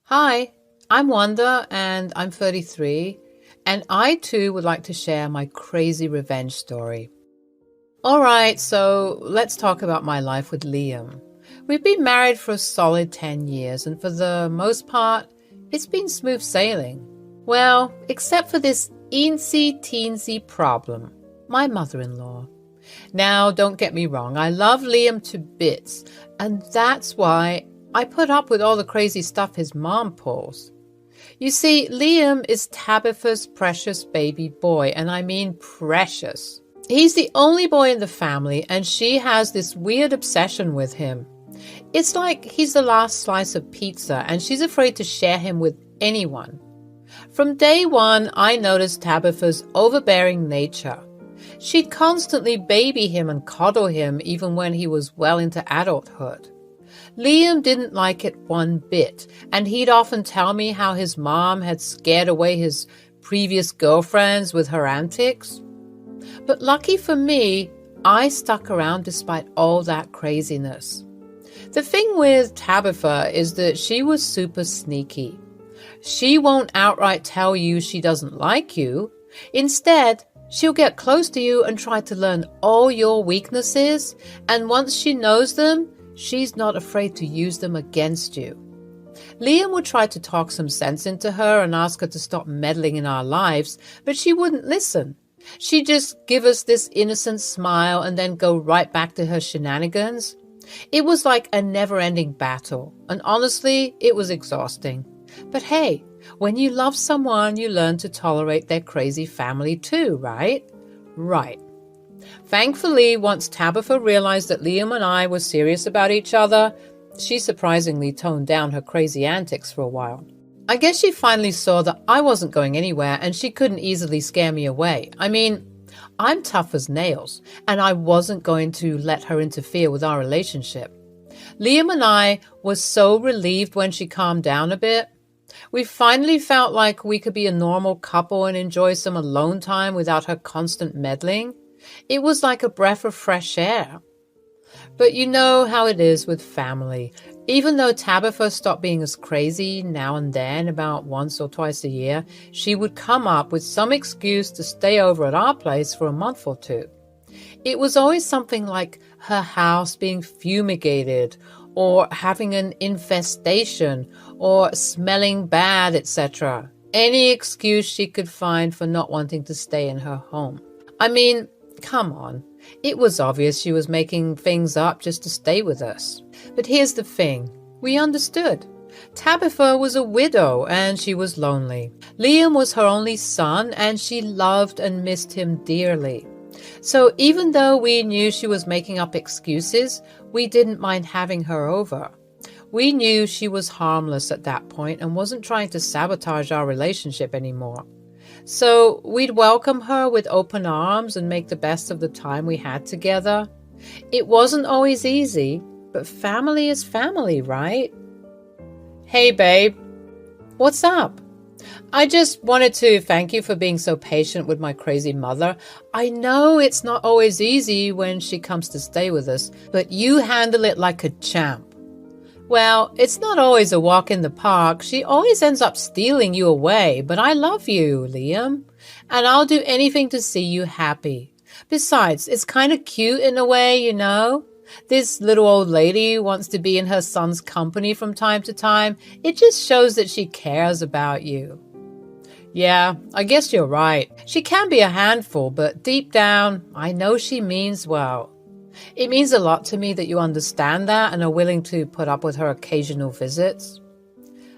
Hi, I'm Wanda and I'm 33, and I too would like to share my crazy revenge story. All right, so let's talk about my life with Liam. We've been married for a solid 10 years, and for the most part, it's been smooth sailing. Well, except for this eensy teensy problem my mother in law. Now, don't get me wrong, I love Liam to bits, and that's why I put up with all the crazy stuff his mom pulls. You see, Liam is Tabitha's precious baby boy, and I mean precious. He's the only boy in the family, and she has this weird obsession with him. It's like he's the last slice of pizza, and she's afraid to share him with anyone. From day one, I noticed Tabitha's overbearing nature. She'd constantly baby him and coddle him even when he was well into adulthood. Liam didn't like it one bit, and he'd often tell me how his mom had scared away his previous girlfriends with her antics. But lucky for me, I stuck around despite all that craziness. The thing with Tabitha is that she was super sneaky. She won't outright tell you she doesn't like you. Instead, she'll get close to you and try to learn all your weaknesses, and once she knows them, she's not afraid to use them against you. Liam would try to talk some sense into her and ask her to stop meddling in our lives, but she wouldn't listen. She'd just give us this innocent smile and then go right back to her shenanigans. It was like a never-ending battle, and honestly, it was exhausting. But hey, when you love someone, you learn to tolerate their crazy family too, right? Right. Thankfully, once Tabitha realized that Liam and I were serious about each other, she surprisingly toned down her crazy antics for a while. I guess she finally saw that I wasn't going anywhere and she couldn't easily scare me away. I mean, I'm tough as nails, and I wasn't going to let her interfere with our relationship. Liam and I were so relieved when she calmed down a bit. We finally felt like we could be a normal couple and enjoy some alone time without her constant meddling. It was like a breath of fresh air. But you know how it is with family. Even though Tabitha stopped being as crazy now and then, about once or twice a year, she would come up with some excuse to stay over at our place for a month or two. It was always something like her house being fumigated, or having an infestation, or smelling bad, etc. Any excuse she could find for not wanting to stay in her home. I mean, come on. It was obvious she was making things up just to stay with us. But here's the thing. We understood. Tabitha was a widow and she was lonely. Liam was her only son and she loved and missed him dearly. So even though we knew she was making up excuses, we didn't mind having her over. We knew she was harmless at that point and wasn't trying to sabotage our relationship anymore. So we'd welcome her with open arms and make the best of the time we had together. It wasn't always easy, but family is family, right? Hey, babe. What's up? I just wanted to thank you for being so patient with my crazy mother. I know it's not always easy when she comes to stay with us, but you handle it like a champ. Well, it's not always a walk in the park. She always ends up stealing you away, but I love you, Liam, and I'll do anything to see you happy. Besides, it's kind of cute in a way, you know? This little old lady wants to be in her son's company from time to time. It just shows that she cares about you. Yeah, I guess you're right. She can be a handful, but deep down, I know she means well. It means a lot to me that you understand that and are willing to put up with her occasional visits.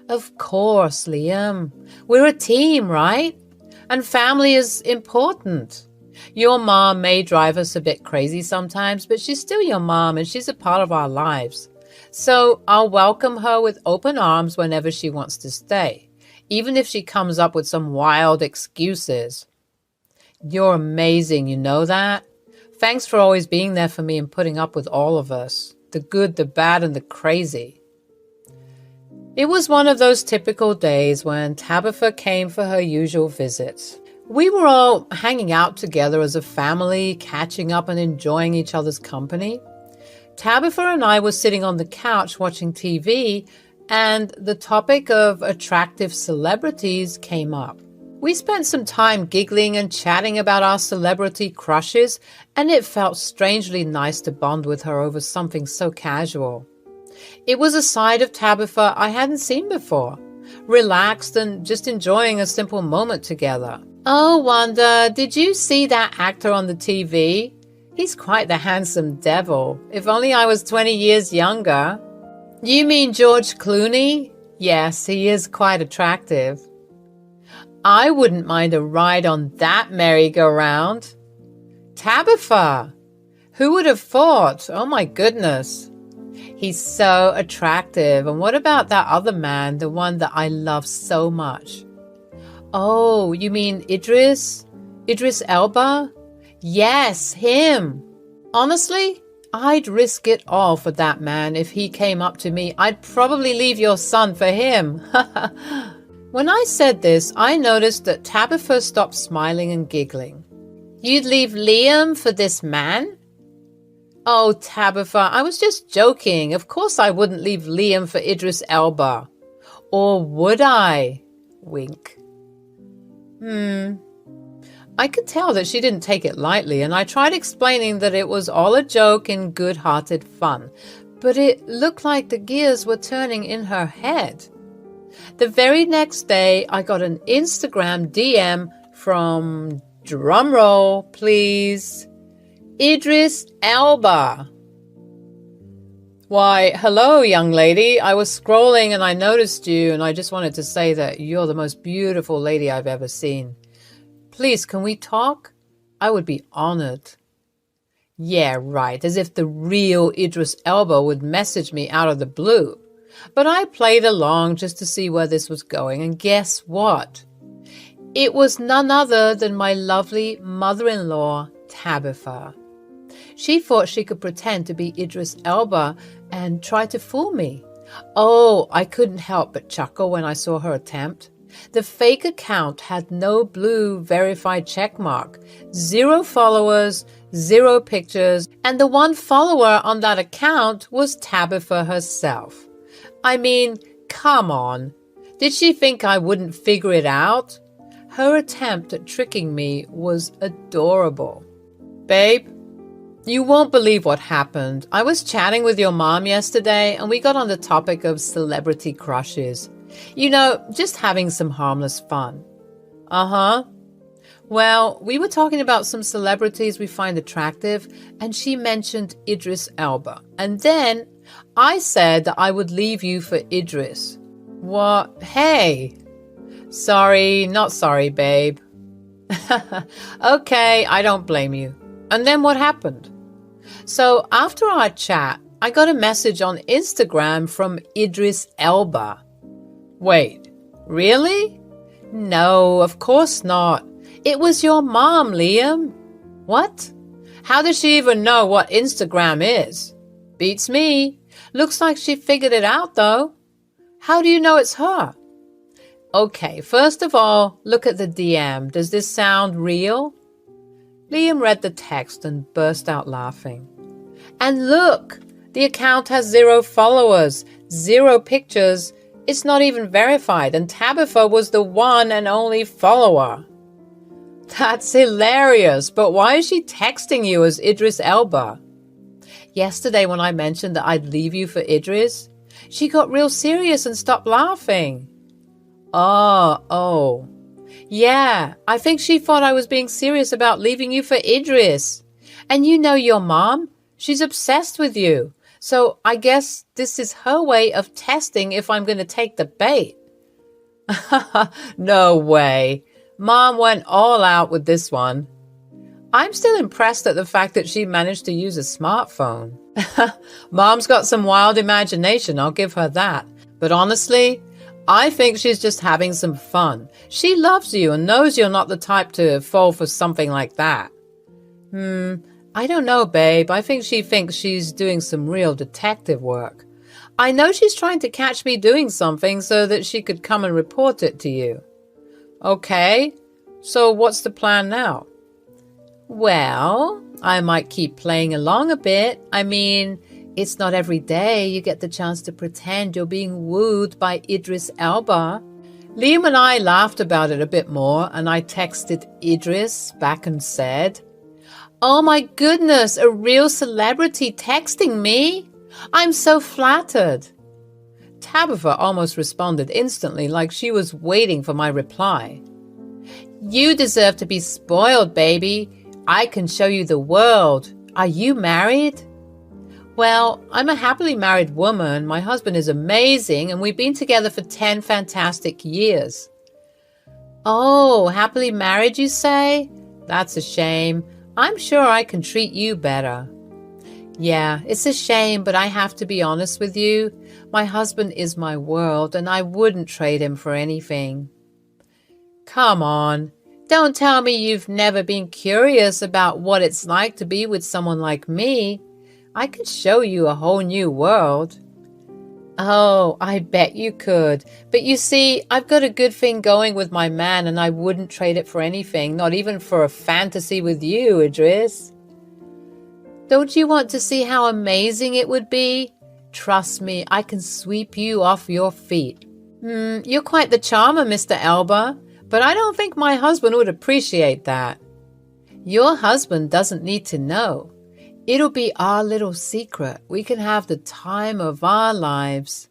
Of course, Liam. We're a team, right? And family is important. Your mom may drive us a bit crazy sometimes, but she's still your mom and she's a part of our lives. So I'll welcome her with open arms whenever she wants to stay, even if she comes up with some wild excuses. You're amazing, you know that? Thanks for always being there for me and putting up with all of us, the good, the bad, and the crazy. It was one of those typical days when Tabitha came for her usual visits. We were all hanging out together as a family, catching up and enjoying each other's company. Tabitha and I were sitting on the couch watching TV, and the topic of attractive celebrities came up. We spent some time giggling and chatting about our celebrity crushes, and it felt strangely nice to bond with her over something so casual. It was a side of Tabitha I hadn't seen before, relaxed and just enjoying a simple moment together. Oh, Wanda, did you see that actor on the TV? He's quite the handsome devil. If only I was 20 years younger. You mean George Clooney? Yes, he is quite attractive. I wouldn't mind a ride on that merry-go-round. Tabitha! Who would have thought? Oh my goodness. He's so attractive. And what about that other man, the one that I love so much? Oh, you mean Idris? Idris Elba? Yes, him. Honestly, I'd risk it all for that man. If he came up to me, I'd probably leave your son for him. When I said this, I noticed that Tabitha stopped smiling and giggling. You'd leave Liam for this man? Oh, Tabitha, I was just joking. Of course I wouldn't leave Liam for Idris Elba. Or would I? Wink. I could tell that she didn't take it lightly, and I tried explaining that it was all a joke in good-hearted fun. But it looked like the gears were turning in her head. The very next day, I got an Instagram DM from, drumroll please, Idris Elba. Why, hello, young lady. I was scrolling and I noticed you, and I just wanted to say that you're the most beautiful lady I've ever seen. Please, can we talk? I would be honored. Yeah, right, as if the real Idris Elba would message me out of the blue. But I played along just to see where this was going, and guess what? It was none other than my lovely mother-in-law, Tabitha. She thought she could pretend to be Idris Elba and try to fool me. Oh, I couldn't help but chuckle when I saw her attempt. The fake account had no blue verified checkmark, 0 followers, 0 pictures, and the one follower on that account was Tabitha herself. I mean, come on. Did she think I wouldn't figure it out? Her attempt at tricking me was adorable. Babe, you won't believe what happened. I was chatting with your mom yesterday, and we got on the topic of celebrity crushes. You know, just having some harmless fun. Uh-huh. Well, we were talking about some celebrities we find attractive, and she mentioned Idris Elba. And then I said that I would leave you for Idris. What? Hey! Sorry, not sorry, babe. Okay, I don't blame you. And then what happened? So after our chat, I got a message on Instagram from Idris Elba. Wait, really? No, of course not. It was your mom, Liam. What? How does she even know what Instagram is? Beats me. Looks like she figured it out, though. How do you know it's her? Okay, first of all, look at the DM. Does this sound real? Liam read the text and burst out laughing. And look, the account has 0 followers, 0 pictures. It's not even verified, and Tabitha was the one and only follower. That's hilarious, but why is she texting you as Idris Elba? Yesterday when I mentioned that I'd leave you for Idris, she got real serious and stopped laughing. Oh. Yeah, I think she thought I was being serious about leaving you for Idris. And you know your mom, she's obsessed with you. So I guess this is her way of testing if I'm going to take the bait. No way. Mom went all out with this one. I'm still impressed at the fact that she managed to use a smartphone. Mom's got some wild imagination, I'll give her that. But honestly, I think she's just having some fun. She loves you and knows you're not the type to fall for something like that. I don't know, babe. I think she thinks she's doing some real detective work. I know she's trying to catch me doing something so that she could come and report it to you. Okay, so what's the plan now? Well, I might keep playing along a bit. I mean, It's not every day you get the chance to pretend you're being wooed by Idris Elba. Liam and I laughed about it a bit more, and I texted Idris back and said, "Oh my goodness, a real celebrity texting me? I'm so flattered." Tabitha almost responded instantly, like she was waiting for my reply. "You deserve to be spoiled, baby. I can show you the world. Are you married?" "Well, I'm a happily married woman. My husband is amazing, and we've been together for 10 fantastic years." "Oh, happily married, you say? That's a shame. I'm sure I can treat you better." "Yeah, it's a shame, but I have to be honest with you. My husband is my world, and I wouldn't trade him for anything." "Come on. Don't tell me you've never been curious about what it's like to be with someone like me. I could show you a whole new world." "Oh, I bet you could. But you see, I've got a good thing going with my man, and I wouldn't trade it for anything, not even for a fantasy with you, Idris." "Don't you want to see how amazing it would be? Trust me, I can sweep you off your feet." You're quite the charmer, Mr. Elba, but I don't think my husband would appreciate that." "Your husband doesn't need to know. It'll be our little secret. We can have the time of our lives."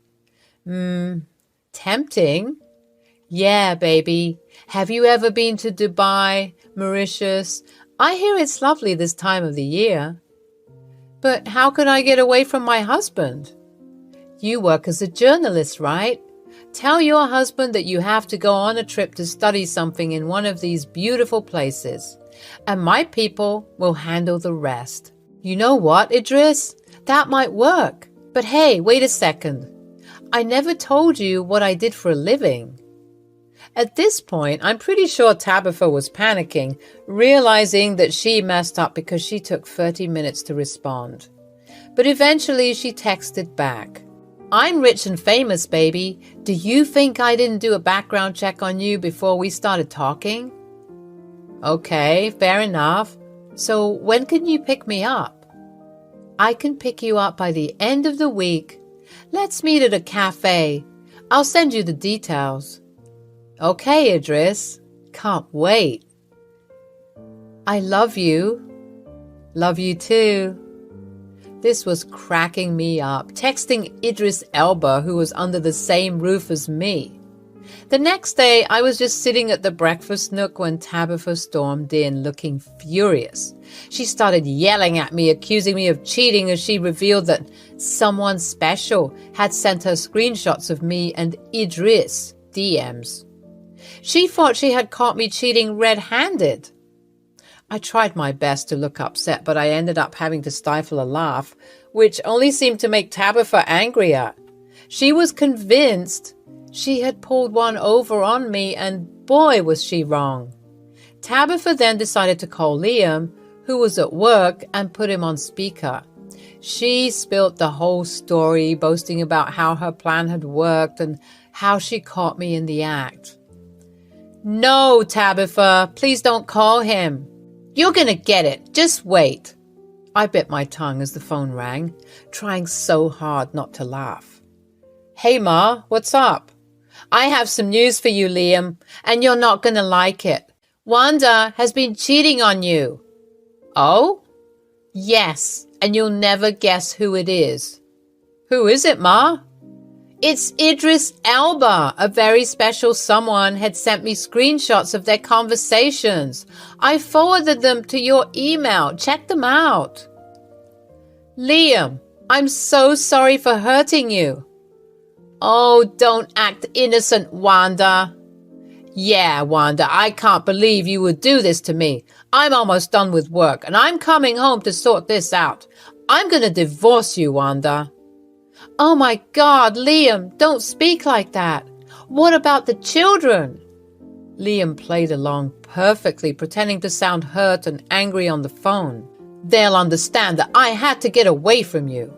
Tempting? Yeah, baby. Have you ever been to Dubai, Mauritius? I hear it's lovely this time of the year. "But how could I get away from my husband?" "You work as a journalist, right? Tell your husband that you have to go on a trip to study something in one of these beautiful places, and my people will handle the rest." "You know what, Idris? That might work. But hey, wait a second. I never told you what I did for a living." At this point, I'm pretty sure Tabitha was panicking, realizing that she messed up because she took 30 minutes to respond. But eventually she texted back, "I'm rich and famous, baby. Do you think I didn't do a background check on you before we started talking?" "Okay, fair enough. So when can you pick me up?" "I can pick you up by the end of the week. Let's meet at a cafe. I'll send you the details." "Okay, Idris. Can't wait." "I love you." "Love you too." This was cracking me up, texting Idris Elba, who was under the same roof as me. The next day, I was just sitting at the breakfast nook when Tabitha stormed in, looking furious. She started yelling at me, accusing me of cheating as she revealed that someone special had sent her screenshots of me and Idris DMs. She thought she had caught me cheating red-handed. I tried my best to look upset, but I ended up having to stifle a laugh, which only seemed to make Tabitha angrier. She was convinced she had pulled one over on me, and boy was she wrong. Tabitha then decided to call Liam, who was at work, and put him on speaker. She spilt the whole story, boasting about how her plan had worked and how she caught me in the act. "No, Tabitha, please don't call him. You're gonna get it. Just wait." I bit my tongue as the phone rang, trying so hard not to laugh. "Hey, Ma, what's up?" "I have some news for you, Liam, and you're not gonna like it. Wanda has been cheating on you." "Oh?" "Yes, and you'll never guess who it is." "Who is it, Ma?" "It's Idris Elba. A very special someone had sent me screenshots of their conversations. I forwarded them to your email. Check them out." "Liam, I'm so sorry for hurting you." "Oh, don't act innocent, Wanda." "Yeah, Wanda, I can't believe you would do this to me. I'm almost done with work, and I'm coming home to sort this out. I'm going to divorce you, Wanda." "Oh my God, Liam, don't speak like that. What about the children?" Liam played along perfectly, pretending to sound hurt and angry on the phone. "They'll understand that I had to get away from you."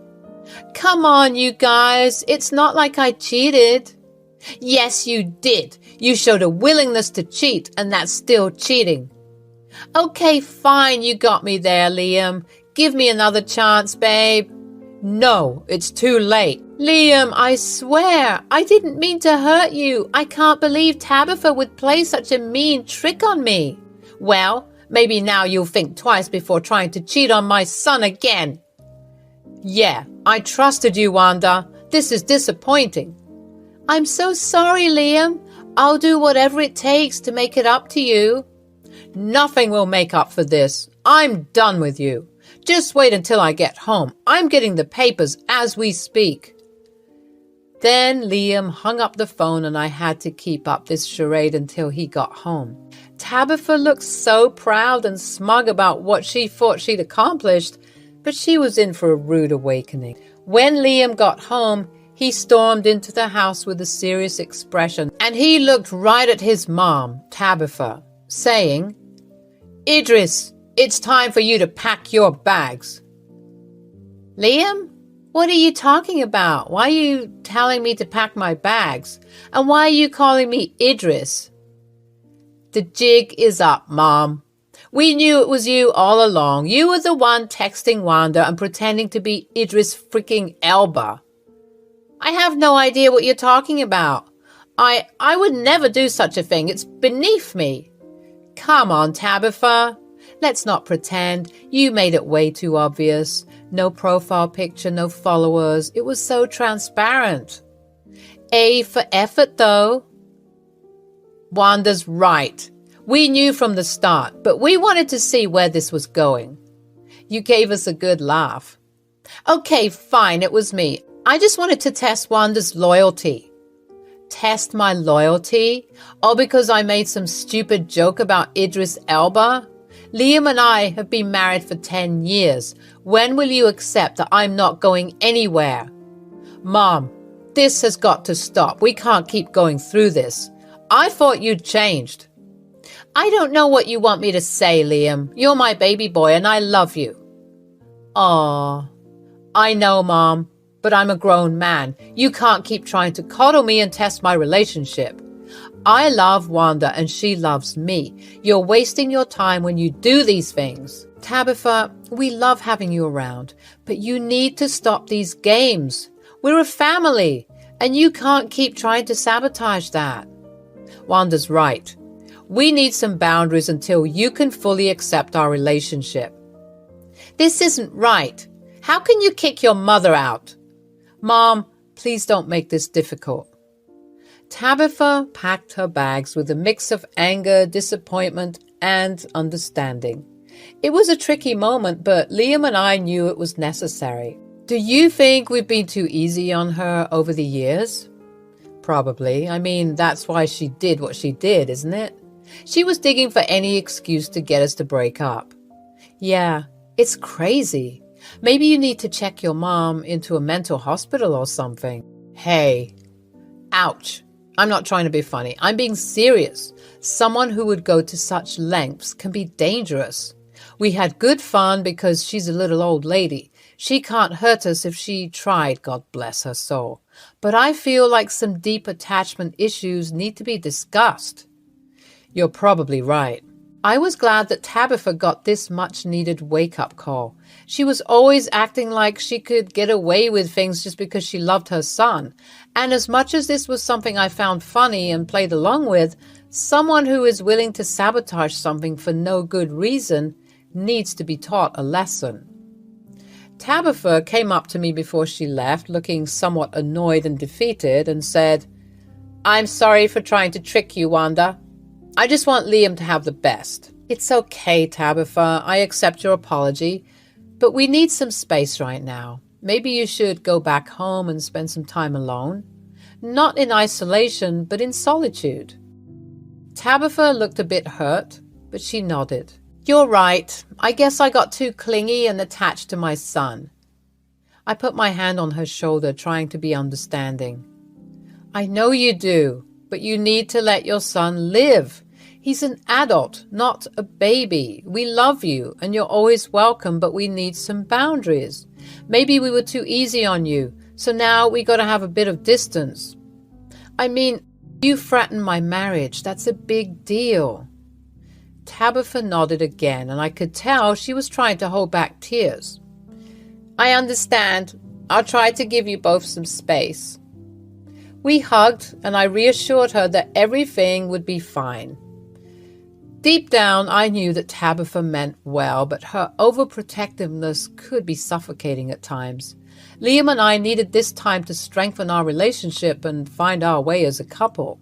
"Come on, you guys. It's not like I cheated." "Yes, you did. You showed a willingness to cheat, and that's still cheating." "Okay, fine, you got me there, Liam. Give me another chance, babe." No, it's too late. Liam, I swear, I didn't mean to hurt you. I can't believe Tabitha would play such a mean trick on me. Well, maybe now you'll think twice before trying to cheat on my son again. Yeah, I trusted you, Wanda. This is disappointing. I'm so sorry, Liam. I'll do whatever it takes to make it up to you. Nothing will make up for this. I'm done with you. Just wait until I get home. I'm getting the papers as we speak. Then Liam hung up the phone and I had to keep up this charade until he got home. Tabitha looked so proud and smug about what she thought she'd accomplished, but she was in for a rude awakening. When Liam got home, he stormed into the house with a serious expression, and he looked right at his mom, Tabitha, saying, "Idris, it's time for you to pack your bags." Liam, what are you talking about? Why are you telling me to pack my bags? And why are you calling me Idris? The jig is up, Mom. We knew it was you all along. You were the one texting Wanda and pretending to be Idris freaking Elba. I have no idea what you're talking about. I would never do such a thing. It's beneath me. Come on, Tabitha. Let's not pretend. You made it way too obvious. No profile picture, no followers. It was so transparent. A for effort, though. Wanda's right. We knew from the start, but we wanted to see where this was going. You gave us a good laugh. Okay, fine, it was me. I just wanted to test Wanda's loyalty. Test my loyalty? All because I made some stupid joke about Idris Elba? Liam and I have been married for 10 years. When will you accept that I'm not going anywhere? Mom, this has got to stop. We can't keep going through this. I thought you'd changed. I don't know what you want me to say, Liam. You're my baby boy and I love you. Aw, I know, Mom, but I'm a grown man. You can't keep trying to coddle me and test my relationship. I love Wanda and she loves me. You're wasting your time when you do these things. Tabitha, we love having you around, but you need to stop these games. We're a family, and you can't keep trying to sabotage that. Wanda's right. We need some boundaries until you can fully accept our relationship. This isn't right. How can you kick your mother out? Mom, please don't make this difficult. Tabitha packed her bags with a mix of anger, disappointment, and understanding. It was a tricky moment, but Liam and I knew it was necessary. Do you think we've been too easy on her over the years? Probably. I mean, that's why she did what she did, isn't it? She was digging for any excuse to get us to break up. Yeah, it's crazy. Maybe you need to check your mom into a mental hospital or something. Hey, ouch. I'm not trying to be funny. I'm being serious. Someone who would go to such lengths can be dangerous. We had good fun because she's a little old lady. She can't hurt us if she tried, God bless her soul. But I feel like some deep attachment issues need to be discussed. You're probably right. I was glad that Tabitha got this much-needed wake-up call. She was always acting like she could get away with things just because she loved her son. And as much as this was something I found funny and played along with, someone who is willing to sabotage something for no good reason needs to be taught a lesson. Tabitha came up to me before she left, looking somewhat annoyed and defeated, and said, "I'm sorry for trying to trick you, Wanda. I just want Liam to have the best." It's okay, Tabitha. I accept your apology. But we need some space right now. Maybe you should go back home and spend some time alone. Not in isolation, but in solitude. Tabitha looked a bit hurt, but she nodded. You're right. I guess I got too clingy and attached to my son. I put my hand on her shoulder, trying to be understanding. I know you do, but you need to let your son live. He's an adult, not a baby. We love you, and you're always welcome, but we need some boundaries. Maybe we were too easy on you, so now we gotta have a bit of distance. I mean, you threatened my marriage. That's a big deal. Tabitha nodded again, and I could tell she was trying to hold back tears. I understand, I'll try to give you both some space." We hugged, and I reassured her that everything would be fine. Deep down, I knew that Tabitha meant well, but her overprotectiveness could be suffocating at times. Liam and I needed this time to strengthen our relationship and find our way as a couple.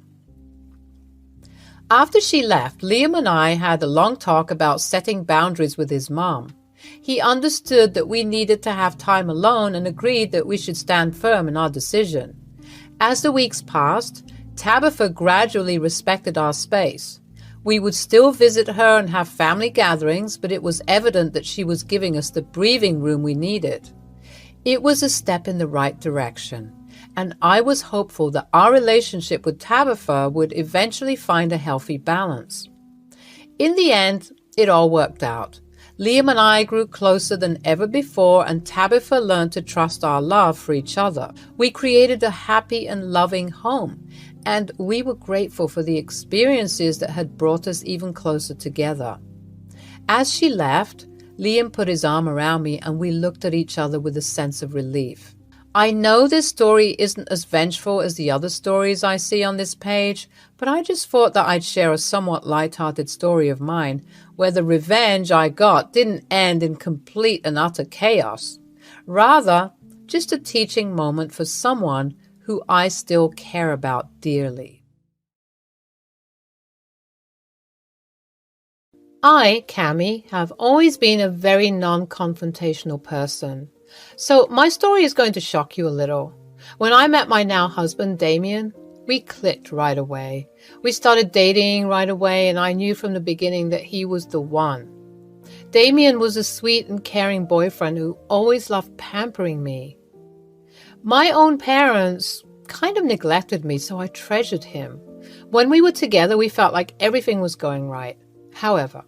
After she left, Liam and I had a long talk about setting boundaries with his mom. He understood that we needed to have time alone and agreed that we should stand firm in our decision. As the weeks passed, Tabitha gradually respected our space. We would still visit her and have family gatherings, but it was evident that she was giving us the breathing room we needed. It was a step in the right direction, and I was hopeful that our relationship with Tabitha would eventually find a healthy balance. In the end, it all worked out. Liam and I grew closer than ever before, and Tabitha learned to trust our love for each other. We created a happy and loving home, and we were grateful for the experiences that had brought us even closer together. As she left, Liam put his arm around me, and we looked at each other with a sense of relief. I know this story isn't as vengeful as the other stories I see on this page, but I just thought that I'd share a somewhat light-hearted story of mine, where the revenge I got didn't end in complete and utter chaos. Rather, just a teaching moment for someone who I still care about dearly. I, Cami, have always been a very non-confrontational person. So my story is going to shock you a little. When I met my now husband, Damien, we clicked right away. We started dating right away, and I knew from the beginning that he was the one. Damien was a sweet and caring boyfriend who always loved pampering me. My own parents kind of neglected me, so I treasured him. When we were together, we felt like everything was going right. However,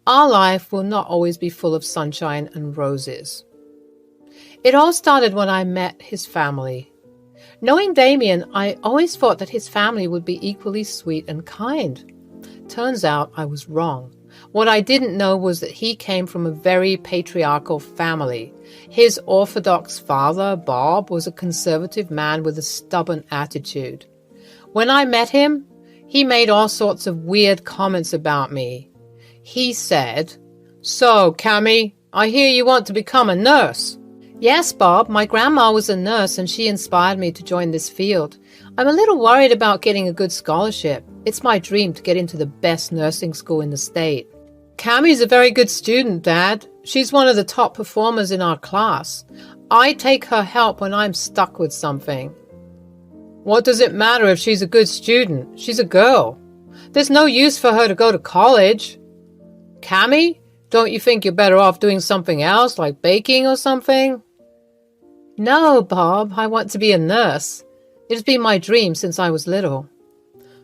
our life will not always be full of sunshine and roses. It all started when I met his family. Knowing Damien, I always thought that his family would be equally sweet and kind. Turns out I was wrong. What I didn't know was that he came from a very patriarchal family. His Orthodox father, Bob, was a conservative man with a stubborn attitude. When I met him, he made all sorts of weird comments about me. He said, "So, Cami, I hear you want to become a nurse." "Yes, Bob, my grandma was a nurse and she inspired me to join this field. I'm a little worried about getting a good scholarship. It's my dream to get into the best nursing school in the state." "Cami's a very good student, Dad. She's one of the top performers in our class. I take her help when I'm stuck with something." "What does it matter if she's a good student? She's a girl. There's no use for her to go to college." "Cami, don't you think you're better off doing something else, like baking or something?" "No, Bob, I want to be a nurse. It has been my dream since I was little."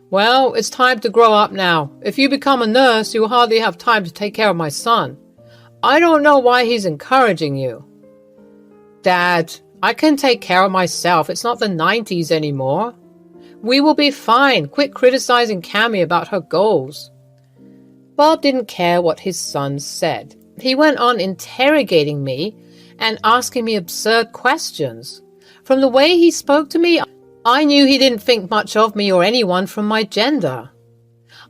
"Well, it's time to grow up now. If you become a nurse, you'll hardly have time to take care of my son. I don't know why he's encouraging you." "Dad, I can take care of myself. It's not the 90s anymore." "We will be fine. Quit criticizing Cami about her goals." Bob didn't care what his son said. He went on interrogating me and asking me absurd questions. From the way he spoke to me, I knew he didn't think much of me or anyone from my gender.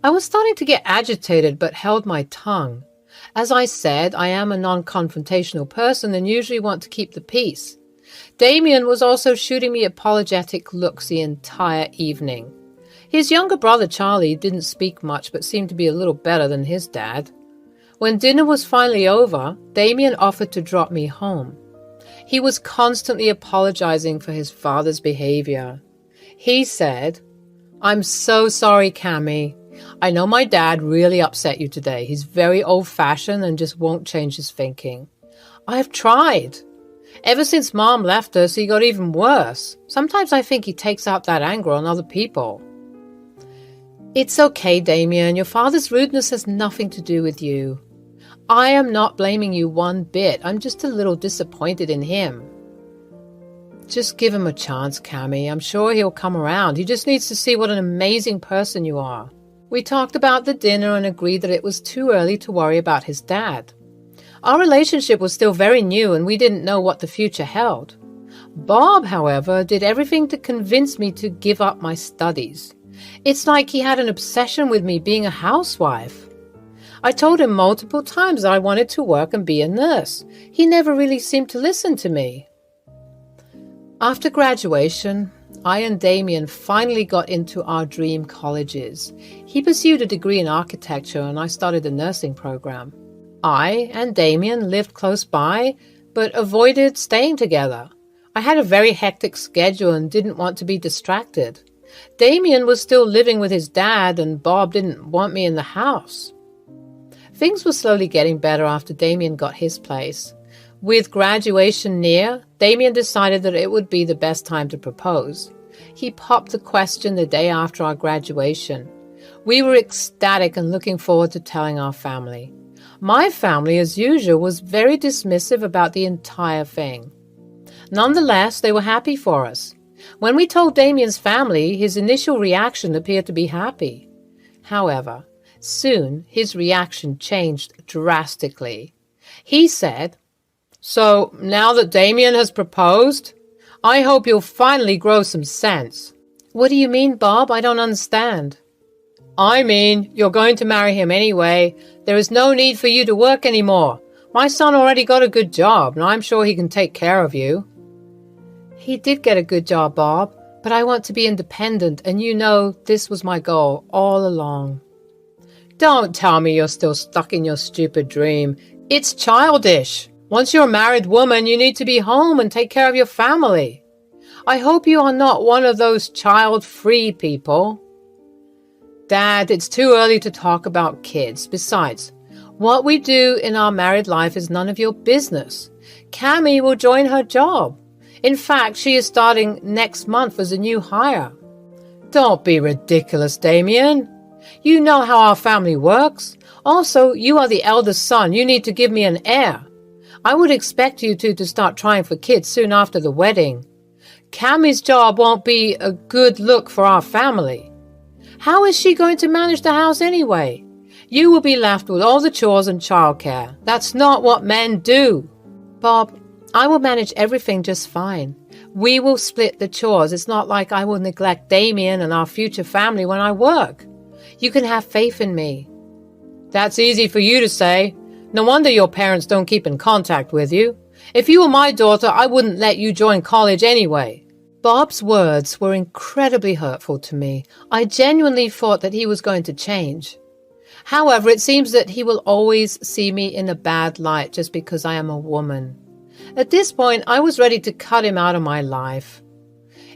I was starting to get agitated but held my tongue. As I said, I am a non-confrontational person and usually want to keep the peace. Damien was also shooting me apologetic looks the entire evening. His younger brother Charlie didn't speak much but seemed to be a little better than his dad. When dinner was finally over, Damien offered to drop me home. He was constantly apologizing for his father's behavior. He said, "I'm so sorry, Cami. I know my dad really upset you today. He's very old-fashioned and just won't change his thinking. I've tried. Ever since Mom left us, he got even worse. Sometimes I think he takes out that anger on other people." "It's okay, Damien. Your father's rudeness has nothing to do with you. I am not blaming you one bit. I'm just a little disappointed in him." "Just give him a chance, Cami. I'm sure he'll come around. He just needs to see what an amazing person you are." We talked about the dinner and agreed that it was too early to worry about his dad. Our relationship was still very new and we didn't know what the future held. Bob, however, did everything to convince me to give up my studies. It's like he had an obsession with me being a housewife. I told him multiple times that I wanted to work and be a nurse. He never really seemed to listen to me. After graduation, I and Damien finally got into our dream colleges. He pursued a degree in architecture and I started a nursing program. I and Damien lived close by, but avoided staying together. I had a very hectic schedule and didn't want to be distracted. Damien was still living with his dad and Bob didn't want me in the house. Things were slowly getting better after Damien got his place. With graduation near, Damien decided that it would be the best time to propose. He popped the question the day after our graduation. We were ecstatic and looking forward to telling our family. My family, as usual, was very dismissive about the entire thing. Nonetheless, they were happy for us. When we told Damien's family, his initial reaction appeared to be happy. However, soon his reaction changed drastically. He said, "So, now that Damien has proposed, I hope you'll finally grow some sense." "What do you mean, Bob? I don't understand." "I mean, you're going to marry him anyway. There is no need for you to work anymore. My son already got a good job, and I'm sure he can take care of you." "He did get a good job, Bob, but I want to be independent, and you know this was my goal all along." "Don't tell me you're still stuck in your stupid dream. It's childish. Once you're a married woman, you need to be home and take care of your family. I hope you are not one of those child-free people." "Dad, it's too early to talk about kids. Besides, what we do in our married life is none of your business. Cammie will join her job. In fact, she is starting next month as a new hire." "Don't be ridiculous, Damien. You know how our family works. Also, you are the eldest son. You need to give me an heir. I would expect you to start trying for kids soon after the wedding. Cammie's job won't be a good look for our family. How is she going to manage the house anyway? You will be left with all the chores and childcare. That's not what men do." "Bob, I will manage everything just fine. We will split the chores. It's not like I will neglect Damien and our future family when I work. You can have faith in me." "That's easy for you to say. No wonder your parents don't keep in contact with you. If you were my daughter, I wouldn't let you join college anyway." Bob's words were incredibly hurtful to me. I genuinely thought that he was going to change. However, it seems that he will always see me in a bad light just because I am a woman. At this point, I was ready to cut him out of my life.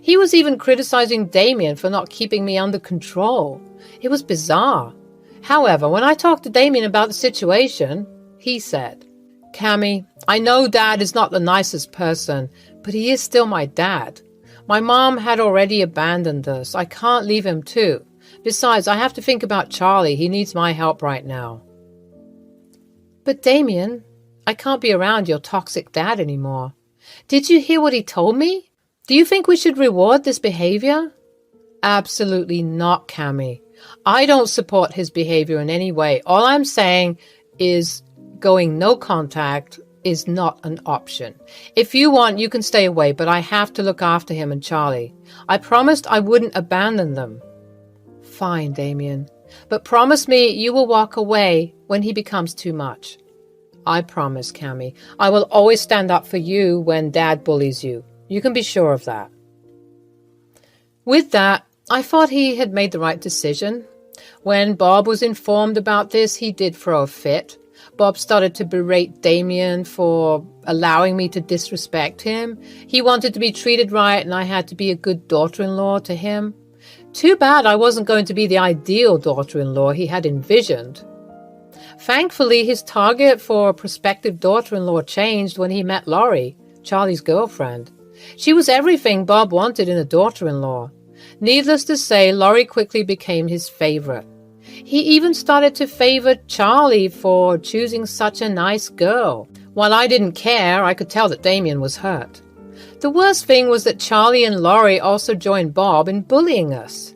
He was even criticizing Damien for not keeping me under control. It was bizarre. However, when I talked to Damien about the situation, he said, "Cammie, I know Dad is not the nicest person, but he is still my dad. My mom had already abandoned us. I can't leave him too. Besides, I have to think about Charlie. He needs my help right now." "But Damien, I can't be around your toxic dad anymore. Did you hear what he told me? Do you think we should reward this behavior?" "Absolutely not, Cammie. I don't support his behavior in any way. All I'm saying is going no contact is not an option. If you want, you can stay away, but I have to look after him and Charlie. I promised I wouldn't abandon them." "Fine, Damien, but promise me you will walk away when he becomes too much." "I promise, Cammie. I will always stand up for you when Dad bullies you. You can be sure of that." With that, I thought he had made the right decision. When Bob was informed about this, he did throw a fit. Bob started to berate Damien for allowing me to disrespect him. He wanted to be treated right, and I had to be a good daughter-in-law to him. Too bad I wasn't going to be the ideal daughter-in-law he had envisioned. Thankfully, his target for a prospective daughter-in-law changed when he met Laurie, Charlie's girlfriend. She was everything Bob wanted in a daughter-in-law. Needless to say, Laurie quickly became his favorite. He even started to favor Charlie for choosing such a nice girl. While I didn't care, I could tell that Damien was hurt. The worst thing was that Charlie and Laurie also joined Bob in bullying us.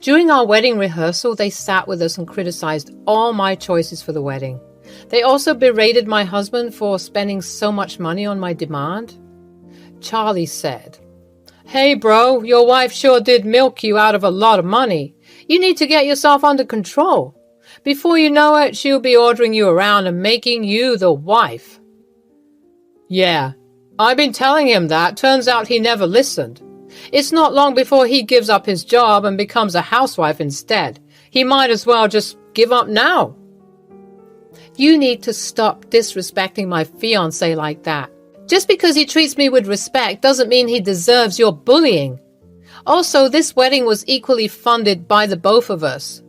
During our wedding rehearsal, they sat with us and criticized all my choices for the wedding. They also berated my husband for spending so much money on my demand. Charlie said, "Hey bro, your wife sure did milk you out of a lot of money. You need to get yourself under control. Before you know it, she'll be ordering you around and making you the wife." Yeah, I've been telling him that. Turns out he never listened. It's not long before he gives up his job and becomes a housewife instead. He might as well just give up now. You need to stop disrespecting my fiancé like that. Just because he treats me with respect doesn't mean he deserves your bullying. Also, this wedding was equally funded by the both of us.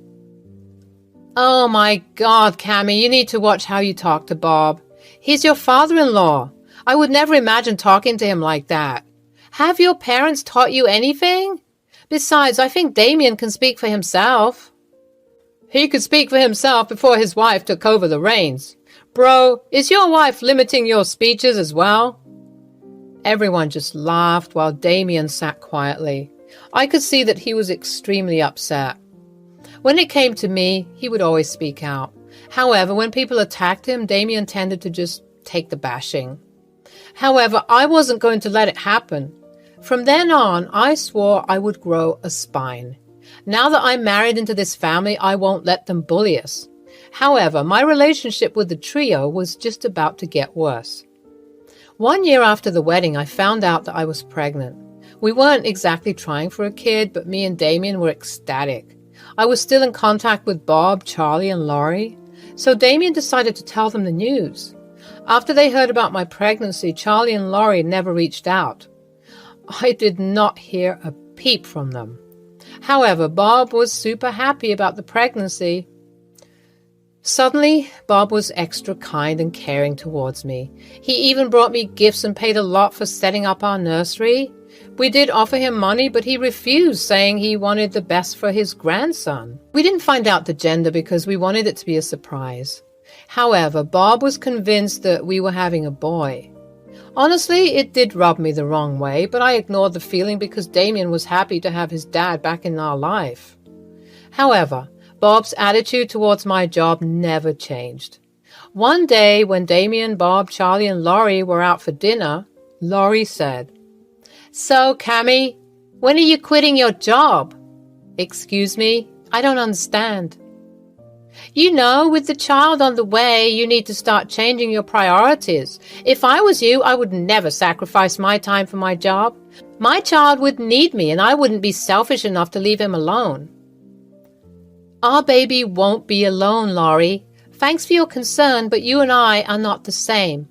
Oh my God, Cammy, you need to watch how you talk to Bob. He's your father-in-law. I would never imagine talking to him like that. Have your parents taught you anything? Besides, I think Damien can speak for himself. He could speak for himself before his wife took over the reins. Bro, is your wife limiting your speeches as well? Everyone just laughed while Damien sat quietly. I could see that he was extremely upset. When it came to me, he would always speak out. However, when people attacked him, Damien tended to just take the bashing. However, I wasn't going to let it happen. From then on, I swore I would grow a spine. Now that I'm married into this family, I won't let them bully us. However, my relationship with the trio was just about to get worse. 1 year after the wedding, I found out that I was pregnant. We weren't exactly trying for a kid, but me and Damien were ecstatic. I was still in contact with Bob, Charlie, and Laurie, so Damien decided to tell them the news. After they heard about my pregnancy, Charlie and Laurie never reached out. I did not hear a peep from them. However, Bob was super happy about the pregnancy. Suddenly, Bob was extra kind and caring towards me. He even brought me gifts and paid a lot for setting up our nursery. We did offer him money, but he refused, saying he wanted the best for his grandson. We didn't find out the gender because we wanted it to be a surprise. However, Bob was convinced that we were having a boy. Honestly, it did rub me the wrong way, but I ignored the feeling because Damien was happy to have his dad back in our life. However, Bob's attitude towards my job never changed. One day, when Damien, Bob, Charlie, and Laurie were out for dinner, Laurie said, "So, Cammy, when are you quitting your job?" "Excuse me? I don't understand." "You know, with the child on the way, you need to start changing your priorities. If I was you, I would never sacrifice my time for my job. My child would need me, and I wouldn't be selfish enough to leave him alone." "Our baby won't be alone, Laurie. Thanks for your concern, but you and I are not the same.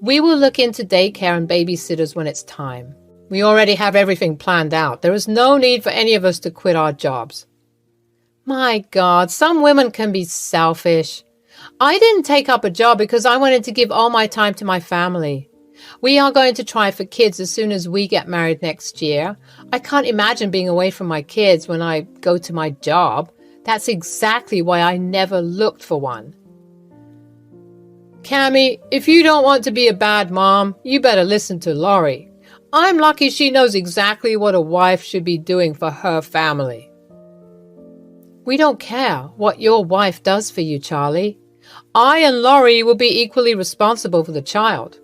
We will look into daycare and babysitters when it's time. We already have everything planned out. There is no need for any of us to quit our jobs." My God, some women can be selfish. I didn't take up a job because I wanted to give all my time to my family. We are going to try for kids as soon as we get married next year. I can't imagine being away from my kids when I go to my job. That's exactly why I never looked for one. Cammy, if you don't want to be a bad mom, you better listen to Laurie. I'm lucky she knows exactly what a wife should be doing for her family. We don't care what your wife does for you, Charlie. I and Laurie will be equally responsible for the child.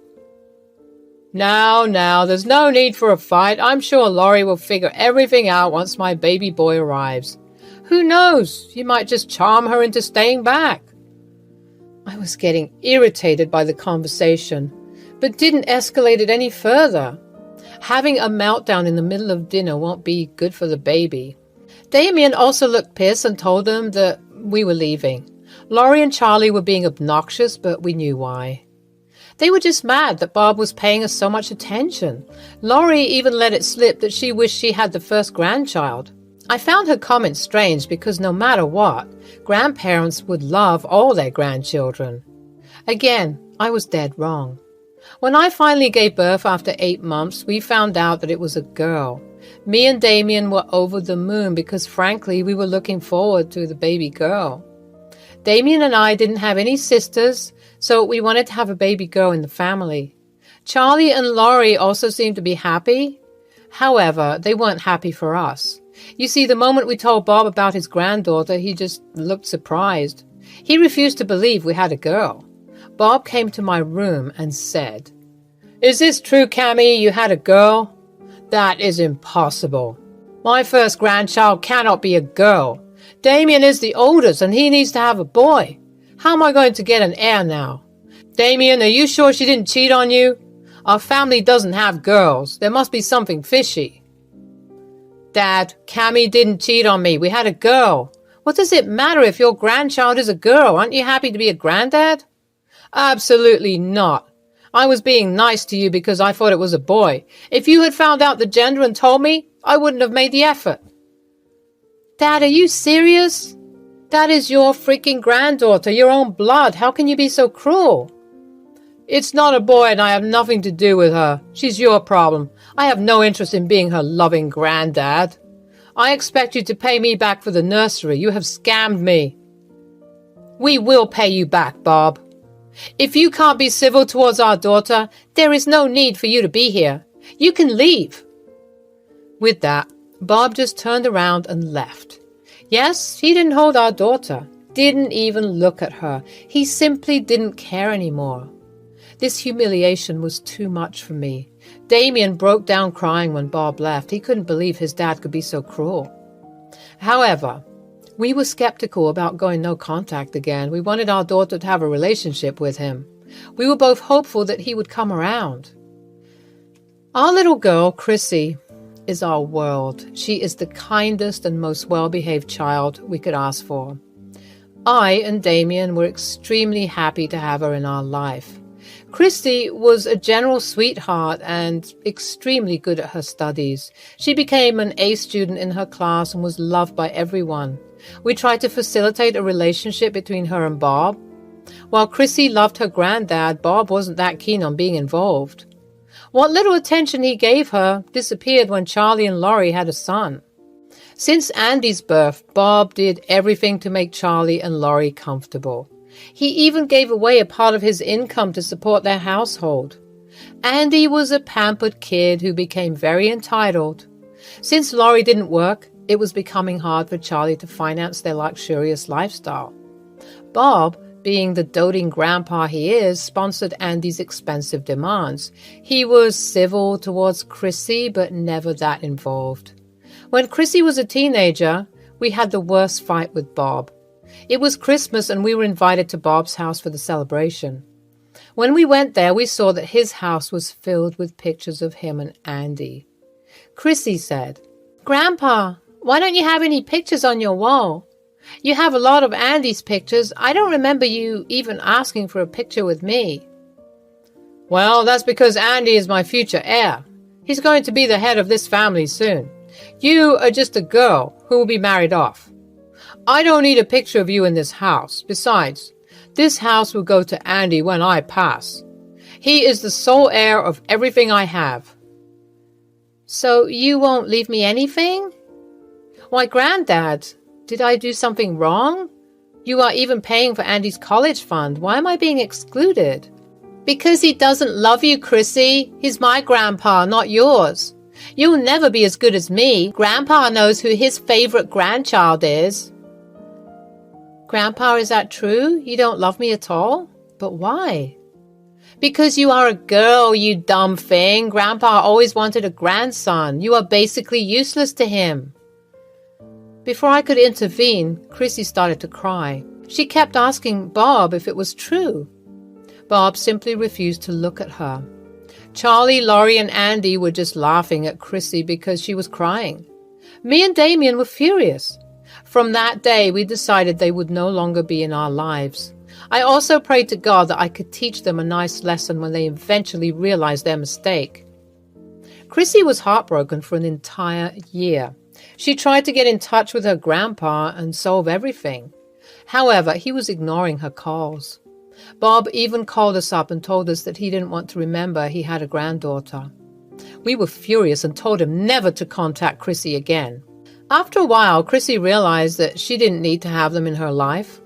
Now, there's no need for a fight. I'm sure Laurie will figure everything out once my baby boy arrives. Who knows? You might just charm her into staying back. I was getting irritated by the conversation, but didn't escalate it any further. Having a meltdown in the middle of dinner won't be good for the baby. Damien also looked pissed and told them that we were leaving. Laurie and Charlie were being obnoxious, but we knew why. They were just mad that Bob was paying us so much attention. Laurie even let it slip that she wished she had the first grandchild. I found her comment strange because no matter what, grandparents would love all their grandchildren. Again, I was dead wrong. When I finally gave birth after 8 months, we found out that it was a girl. Me and Damien were over the moon because, frankly, we were looking forward to the baby girl. Damien and I didn't have any sisters, so we wanted to have a baby girl in the family. Charlie and Laurie also seemed to be happy. However, they weren't happy for us. You see, the moment we told Bob about his granddaughter, he just looked surprised. He refused to believe we had a girl. Bob came to my room and said, Is this true, Cammy? You had a girl? That is impossible. My first grandchild cannot be a girl. Damien is the oldest and he needs to have a boy. How am I going to get an heir now? Damien, are you sure she didn't cheat on you? Our family doesn't have girls. There must be something fishy. Dad, Cammy didn't cheat on me. We had a girl. What does it matter if your grandchild is a girl? Aren't you happy to be a granddad? Absolutely not. I was being nice to you because I thought it was a boy. If you had found out the gender and told me, I wouldn't have made the effort. Dad, are you serious? That is your freaking granddaughter, your own blood. How can you be so cruel? It's not a boy and I have nothing to do with her. She's your problem. I have no interest in being her loving granddad. I expect you to pay me back for the nursery. You have scammed me. We will pay you back, Bob. If you can't be civil towards our daughter, there is no need for you to be here. You can leave. With that, Bob just turned around and left. Yes, he didn't hold our daughter, didn't even look at her. He simply didn't care anymore. This humiliation was too much for me. Damien broke down crying when Bob left. He couldn't believe his dad could be so cruel. However, we were skeptical about going no contact again. We wanted our daughter to have a relationship with him. We were both hopeful that he would come around. Our little girl, Chrissy, is our world. She is the kindest and most well-behaved child we could ask for. I and Damien were extremely happy to have her in our life. Christy was a general sweetheart and extremely good at her studies. She became an A student in her class and was loved by everyone. We tried to facilitate a relationship between her and Bob. While Chrissy loved her granddad, Bob wasn't that keen on being involved. What little attention he gave her disappeared when Charlie and Laurie had a son. Since Andy's birth, Bob did everything to make Charlie and Laurie comfortable. He even gave away a part of his income to support their household. Andy was a pampered kid who became very entitled. Since Laurie didn't work, it was becoming hard for Charlie to finance their luxurious lifestyle. Bob, being the doting grandpa he is, sponsored Andy's expensive demands. He was civil towards Chrissy, but never that involved. When Chrissy was a teenager, we had the worst fight with Bob. It was Christmas and we were invited to Bob's house for the celebration. When we went there, we saw that his house was filled with pictures of him and Andy. Chrissy said, "Grandpa, why don't you have any pictures on your wall? You have a lot of Andy's pictures. I don't remember you even asking for a picture with me." "Well, that's because Andy is my future heir. He's going to be the head of this family soon. You are just a girl who will be married off. I don't need a picture of you in this house. Besides, this house will go to Andy when I pass. He is the sole heir of everything I have." "So you won't leave me anything?" "Why, Granddad, did I do something wrong? You are even paying for Andy's college fund. Why am I being excluded?" "Because he doesn't love you, Chrissy. He's my grandpa, not yours. You'll never be as good as me. Grandpa knows who his favorite grandchild is." "Grandpa, is that true? You don't love me at all? But why?" "Because you are a girl, you dumb thing. Grandpa always wanted a grandson. You are basically useless to him." Before I could intervene, Chrissy started to cry. She kept asking Bob if it was true. Bob simply refused to look at her. Charlie, Laurie, and Andy were just laughing at Chrissy because she was crying. Me and Damien were furious. From that day, we decided they would no longer be in our lives. I also prayed to God that I could teach them a nice lesson when they eventually realized their mistake. Chrissy was heartbroken for an entire year. She tried to get in touch with her grandpa and solve everything. However, he was ignoring her calls. Bob even called us up and told us that he didn't want to remember he had a granddaughter. We were furious and told him never to contact Chrissy again. After a while, Chrissy realized that she didn't need to have them in her life.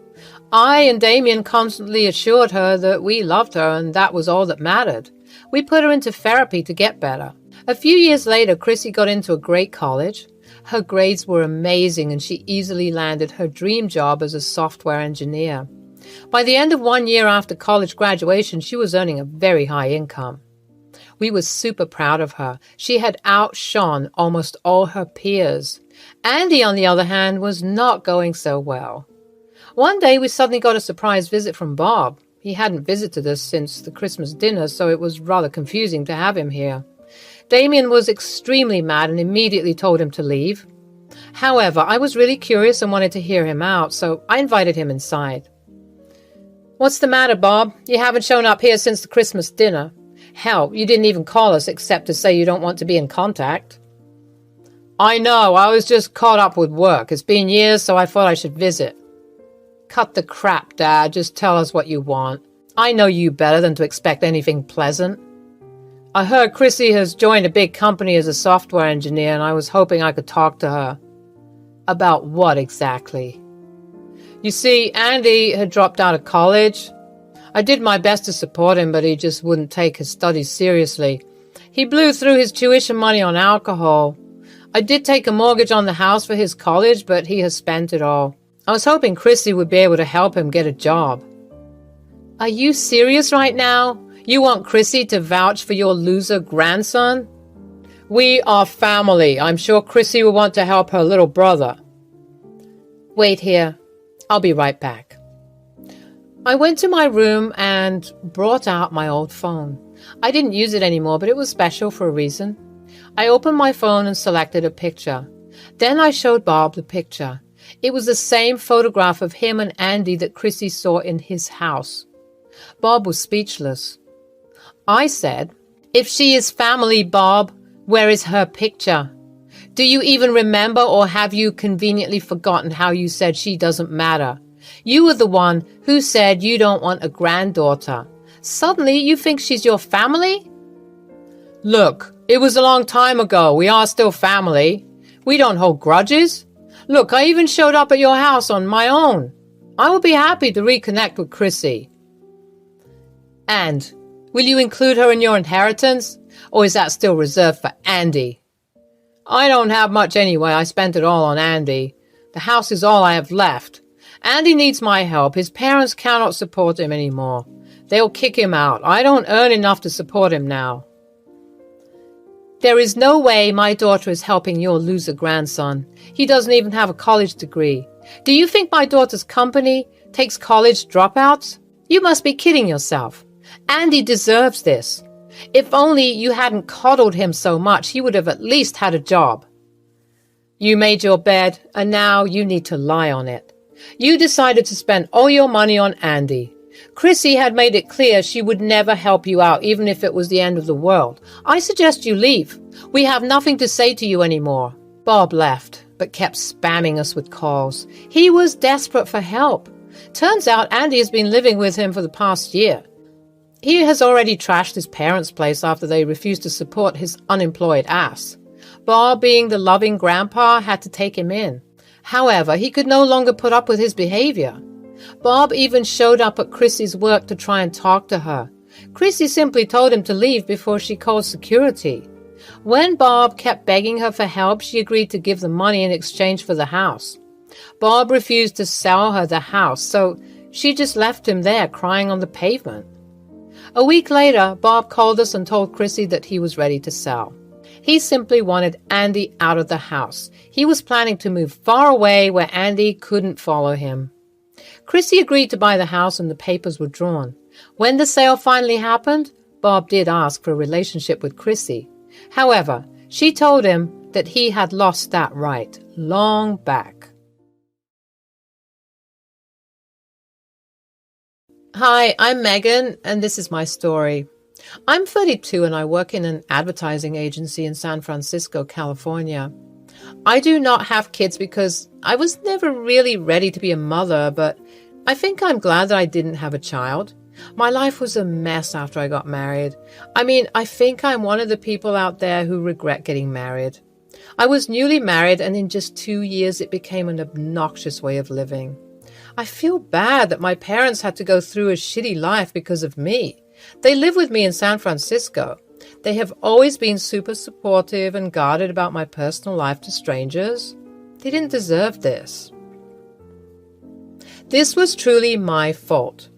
I and Damien constantly assured her that we loved her and that was all that mattered. We put her into therapy to get better. A few years later, Chrissy got into a great college. Her grades were amazing and she easily landed her dream job as a software engineer. By the end of 1 year after college graduation, she was earning a very high income. We were super proud of her. She had outshone almost all her peers. Andy, on the other hand, was not going so well. One day we suddenly got a surprise visit from Bob. He hadn't visited us since the Christmas dinner, so it was rather confusing to have him here. Damien was extremely mad and immediately told him to leave. However, I was really curious and wanted to hear him out, so I invited him inside. "What's the matter, Bob? You haven't shown up here since the Christmas dinner. Hell, you didn't even call us except to say you don't want to be in contact." "I know, I was just caught up with work. It's been years, so I thought I should visit." "Cut the crap, Dad. Just tell us what you want. I know you better than to expect anything pleasant." "I heard Chrissy has joined a big company as a software engineer, and I was hoping I could talk to her." "About what exactly?" "You see, Andy had dropped out of college. I did my best to support him, but he just wouldn't take his studies seriously. He blew through his tuition money on alcohol. I did take a mortgage on the house for his college, but he has spent it all. I was hoping Chrissy would be able to help him get a job." "Are you serious right now? You want Chrissy to vouch for your loser grandson?" "We are family. I'm sure Chrissy will want to help her little brother." "Wait here. I'll be right back." I went to my room and brought out my old phone. I didn't use it anymore, but it was special for a reason. I opened my phone and selected a picture. Then I showed Bob the picture. It was the same photograph of him and Andy that Chrissy saw in his house. Bob was speechless. I said, "If she is family, Bob, where is her picture? Do you even remember, or have you conveniently forgotten how you said she doesn't matter? You were the one who said you don't want a granddaughter. Suddenly you think she's your family?" "Look, it was a long time ago. We are still family. We don't hold grudges. Look, I even showed up at your house on my own. I will be happy to reconnect with Chrissy." "And will you include her in your inheritance, or is that still reserved for Andy?" "I don't have much anyway. I spent it all on Andy. The house is all I have left. Andy needs my help. His parents cannot support him anymore. They'll kick him out. I don't earn enough to support him now." "There is no way my daughter is helping your loser grandson. He doesn't even have a college degree. Do you think my daughter's company takes college dropouts? You must be kidding yourself. Andy deserves this. If only you hadn't coddled him so much, he would have at least had a job. You made your bed, and now you need to lie on it. You decided to spend all your money on Andy. Chrissy had made it clear she would never help you out, even if it was the end of the world. I suggest you leave. We have nothing to say to you anymore." Bob left, but kept spamming us with calls. He was desperate for help. Turns out Andy has been living with him for the past year. He has already trashed his parents' place after they refused to support his unemployed ass. Bob, being the loving grandpa, had to take him in. However, he could no longer put up with his behavior. Bob even showed up at Chrissy's work to try and talk to her. Chrissy simply told him to leave before she called security. When Bob kept begging her for help, she agreed to give the money in exchange for the house. Bob refused to sell her the house, so she just left him there crying on the pavement. A week later, Bob called us and told Chrissy that he was ready to sell. He simply wanted Andy out of the house. He was planning to move far away where Andy couldn't follow him. Chrissy agreed to buy the house and the papers were drawn. When the sale finally happened, Bob did ask for a relationship with Chrissy. However, she told him that he had lost that right long back. Hi, I'm Megan, and this is my story. I'm 32 and I work in an advertising agency in San Francisco, California. I do not have kids because I was never really ready to be a mother, but I think I'm glad that I didn't have a child. My life was a mess after I got married. I think I'm one of the people out there who regret getting married. I was newly married, and in just 2 years it became an obnoxious way of living. I feel bad that my parents had to go through a shitty life because of me. They live with me in San Francisco. They have always been super supportive and guarded about my personal life to strangers. They didn't deserve this. This was truly my fault.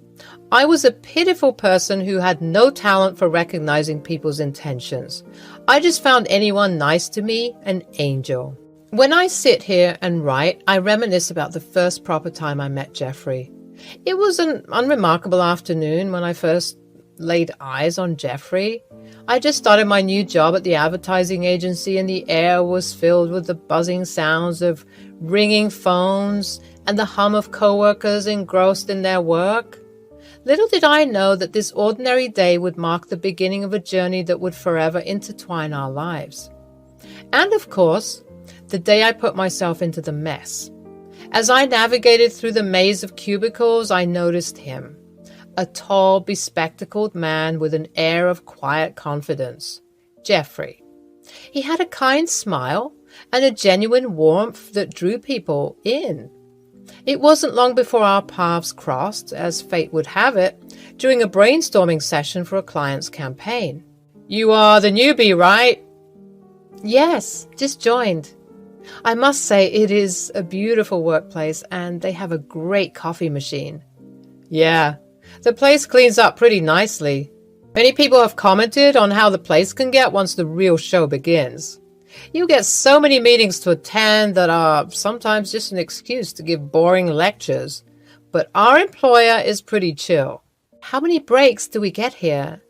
I was a pitiful person who had no talent for recognizing people's intentions. I just found anyone nice to me an angel. When I sit here and write, I reminisce about the first proper time I met Jeffrey. It was an unremarkable afternoon when I first laid eyes on Jeffrey. I just started my new job at the advertising agency, and the air was filled with the buzzing sounds of ringing phones and the hum of coworkers engrossed in their work. Little did I know that this ordinary day would mark the beginning of a journey that would forever intertwine our lives. And of course, the day I put myself into the mess. As I navigated through the maze of cubicles, I noticed him, a tall, bespectacled man with an air of quiet confidence. Jeffrey. He had a kind smile and a genuine warmth that drew people in. It wasn't long before our paths crossed, as fate would have it, during a brainstorming session for a client's campaign. "You are the newbie, right?" "Yes, just joined. I must say it is a beautiful workplace and they have a great coffee machine." "Yeah, the place cleans up pretty nicely. Many people have commented on how the place can get once the real show begins. You get so many meetings to attend that are sometimes just an excuse to give boring lectures. But our employer is pretty chill." "How many breaks do we get here?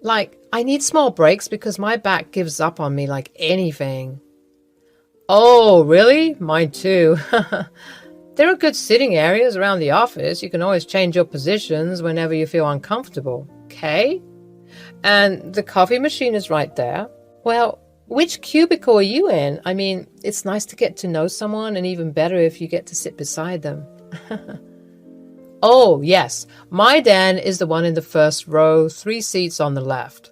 I need small breaks because my back gives up on me like anything." "Oh, really? Mine too." "There are good sitting areas around the office. You can always change your positions whenever you feel uncomfortable. Okay? And the coffee machine is right there." "Well, which cubicle are you in? I mean, it's nice to get to know someone, and even better if you get to sit beside them." "Oh, yes. My den is the one in the first row, 3 seats on the left."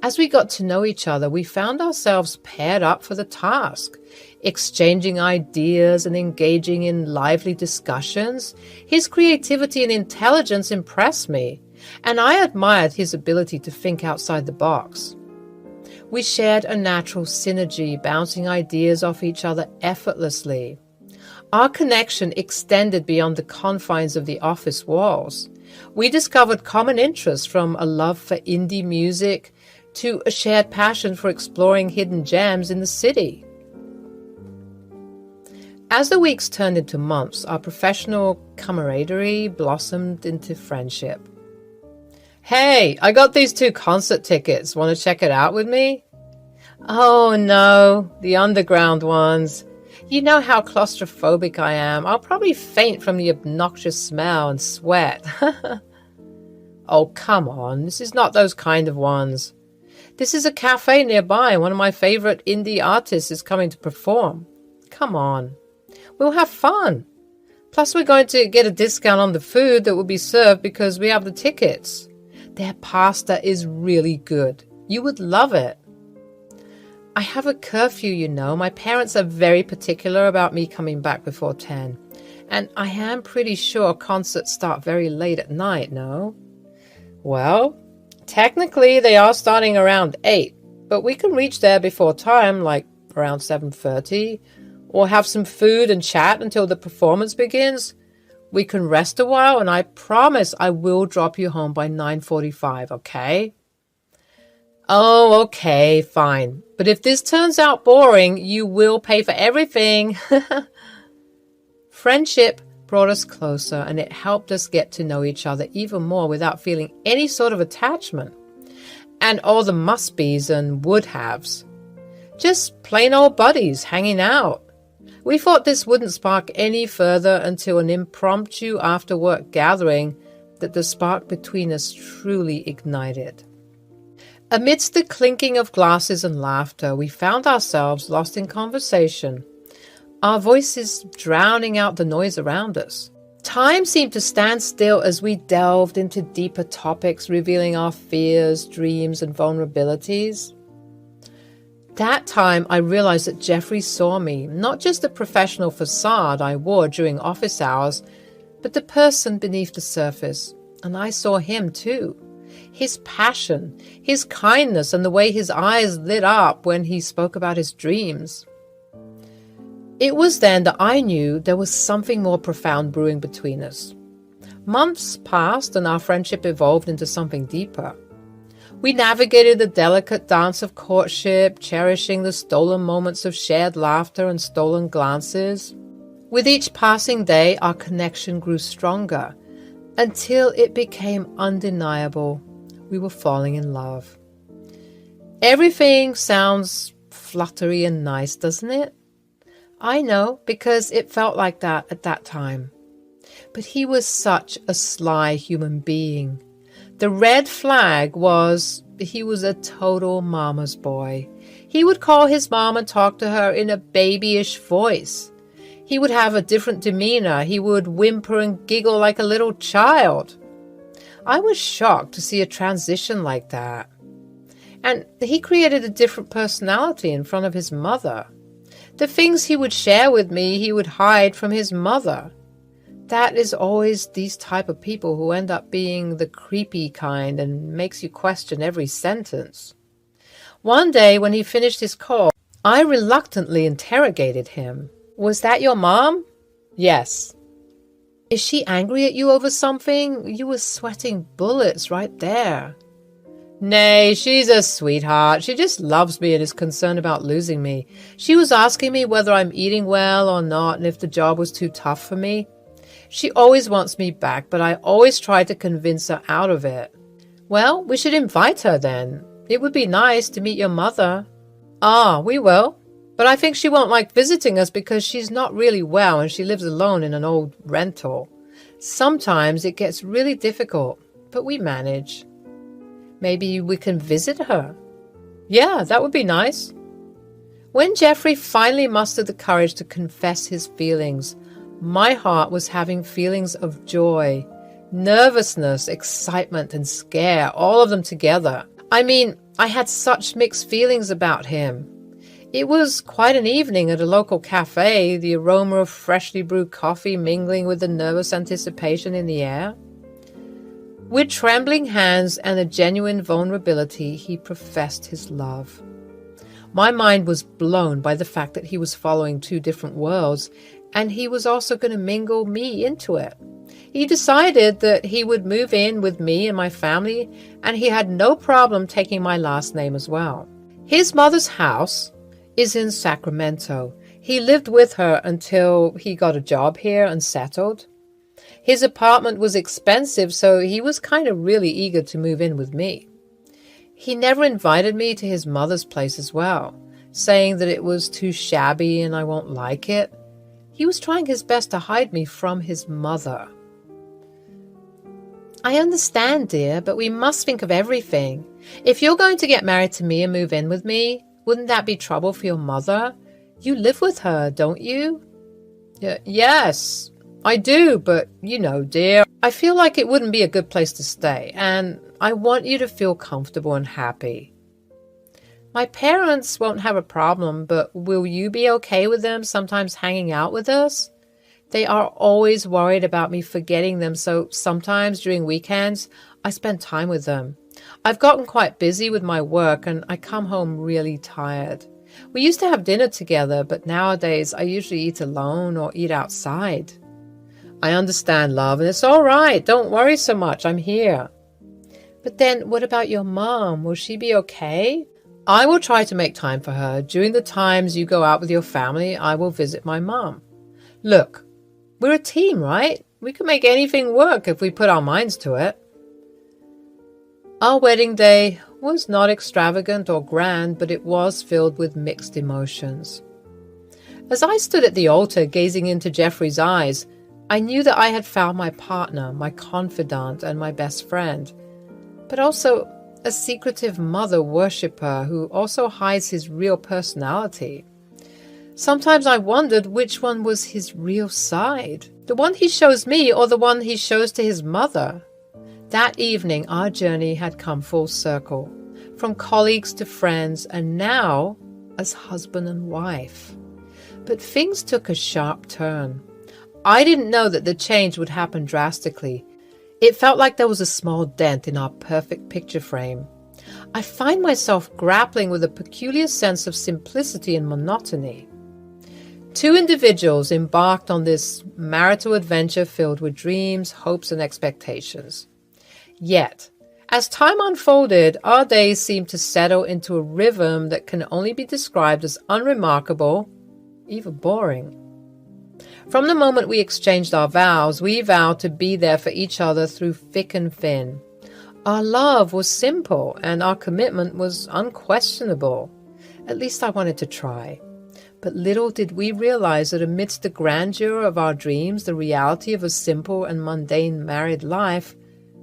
As we got to know each other, we found ourselves paired up for the task, exchanging ideas and engaging in lively discussions. His creativity and intelligence impressed me, and I admired his ability to think outside the box. We shared a natural synergy, bouncing ideas off each other effortlessly. Our connection extended beyond the confines of the office walls. We discovered common interests, from a love for indie music to a shared passion for exploring hidden gems in the city. As the weeks turned into months, our professional camaraderie blossomed into friendship. "Hey, I got these 2 concert tickets. Want to check it out with me?" "Oh no, the underground ones. You know how claustrophobic I am. I'll probably faint from the obnoxious smell and sweat." "Oh, come on. This is not those kind of ones. This is a cafe nearby. One of my favorite indie artists is coming to perform. Come on. We'll have fun. Plus, we're going to get a discount on the food that will be served because we have the tickets. Their pasta is really good. You would love it." "I have a curfew, you know. My parents are very particular about me coming back before 10. And I am pretty sure concerts start very late at night, no?" "Well, technically they are starting around 8, but we can reach there before time, like around 7:30, or have some food and chat until the performance begins. We can rest a while, and I promise I will drop you home by 9:45, okay?" "Oh, okay, fine. But if this turns out boring, you will pay for everything." Friendship brought us closer, and it helped us get to know each other even more without feeling any sort of attachment. And all the must-be's and would-haves. Just plain old buddies hanging out. We thought this wouldn't spark any further until an impromptu after-work gathering that the spark between us truly ignited. Amidst the clinking of glasses and laughter, we found ourselves lost in conversation, our voices drowning out the noise around us. Time seemed to stand still as we delved into deeper topics, revealing our fears, dreams, and vulnerabilities. That time, I realized that Jeffrey saw me, not just the professional facade I wore during office hours, but the person beneath the surface. And I saw him too. His passion, his kindness, and the way his eyes lit up when he spoke about his dreams. It was then that I knew there was something more profound brewing between us. Months passed and our friendship evolved into something deeper. We navigated the delicate dance of courtship, cherishing the stolen moments of shared laughter and stolen glances. With each passing day, our connection grew stronger until it became undeniable. We were falling in love. Everything sounds fluttery and nice, doesn't it? I know, because it felt like that at that time. But he was such a sly human being. The red flag was he was a total mama's boy. He would call his mom and talk to her in a babyish voice. He would have a different demeanor. He would whimper and giggle like a little child. I was shocked to see a transition like that. And he created a different personality in front of his mother. The things he would share with me, he would hide from his mother. That is always these type of people who end up being the creepy kind and makes you question every sentence. One day when he finished his call, I reluctantly interrogated him. Was that your mom? Yes. Is she angry at you over something? You were sweating bullets right there. Nay, she's a sweetheart. She just loves me and is concerned about losing me. She was asking me whether I'm eating well or not and if the job was too tough for me. She always wants me back, but I always try to convince her out of it. Well, we should invite her then. It would be nice to meet your mother. Ah, we will. But I think she won't like visiting us because she's not really well and she lives alone in an old rental. Sometimes it gets really difficult, but we manage. Maybe we can visit her. Yeah, that would be nice. When Jeffrey finally mustered the courage to confess his feelings, my heart was having feelings of joy, nervousness, excitement, and scare, all of them together. I mean, I had such mixed feelings about him. It was quite an evening at a local cafe, the aroma of freshly brewed coffee mingling with the nervous anticipation in the air. With trembling hands and a genuine vulnerability, he professed his love. My mind was blown by the fact that he was following two different worlds, and he was also going to mingle me into it. He decided that he would move in with me and my family, and he had no problem taking my last name as well. His mother's house is in Sacramento. He lived with her until he got a job here and settled. His apartment was expensive, so he was kind of really eager to move in with me. He never invited me to his mother's place as well, saying that it was too shabby and I won't like it. He was trying his best to hide me from his mother. I understand, dear, but we must think of everything. If you're going to get married to me and move in with me, wouldn't that be trouble for your mother? You live with her, don't you? Yes, I do, but you know, dear, I feel like it wouldn't be a good place to stay, and I want you to feel comfortable and happy. My parents won't have a problem, but will you be okay with them sometimes hanging out with us? They are always worried about me forgetting them, so sometimes during weekends, I spend time with them. I've gotten quite busy with my work and I come home really tired. We used to have dinner together, but nowadays I usually eat alone or eat outside. I understand, love, and it's all right. Don't worry so much. I'm here. But then what about your mom? Will she be okay? I will try to make time for her. During the times you go out with your family, I will visit my mom. Look, we're a team, right? We can make anything work if we put our minds to it. Our wedding day was not extravagant or grand, but it was filled with mixed emotions. As I stood at the altar gazing into Jeffrey's eyes, I knew that I had found my partner, my confidant, and my best friend, but also a secretive mother worshipper who also hides his real personality. Sometimes I wondered which one was his real side, the one he shows me or the one he shows to his mother. That evening, our journey had come full circle, from colleagues to friends, and now as husband and wife. But things took a sharp turn. I didn't know that the change would happen drastically. It felt like there was a small dent in our perfect picture frame. I find myself grappling with a peculiar sense of simplicity and monotony. Two individuals embarked on this marital adventure filled with dreams, hopes, and expectations. Yet, as time unfolded, our days seemed to settle into a rhythm that can only be described as unremarkable, even boring. From the moment we exchanged our vows, we vowed to be there for each other through thick and thin. Our love was simple, and our commitment was unquestionable. At least I wanted to try. But little did we realize that amidst the grandeur of our dreams, the reality of a simple and mundane married life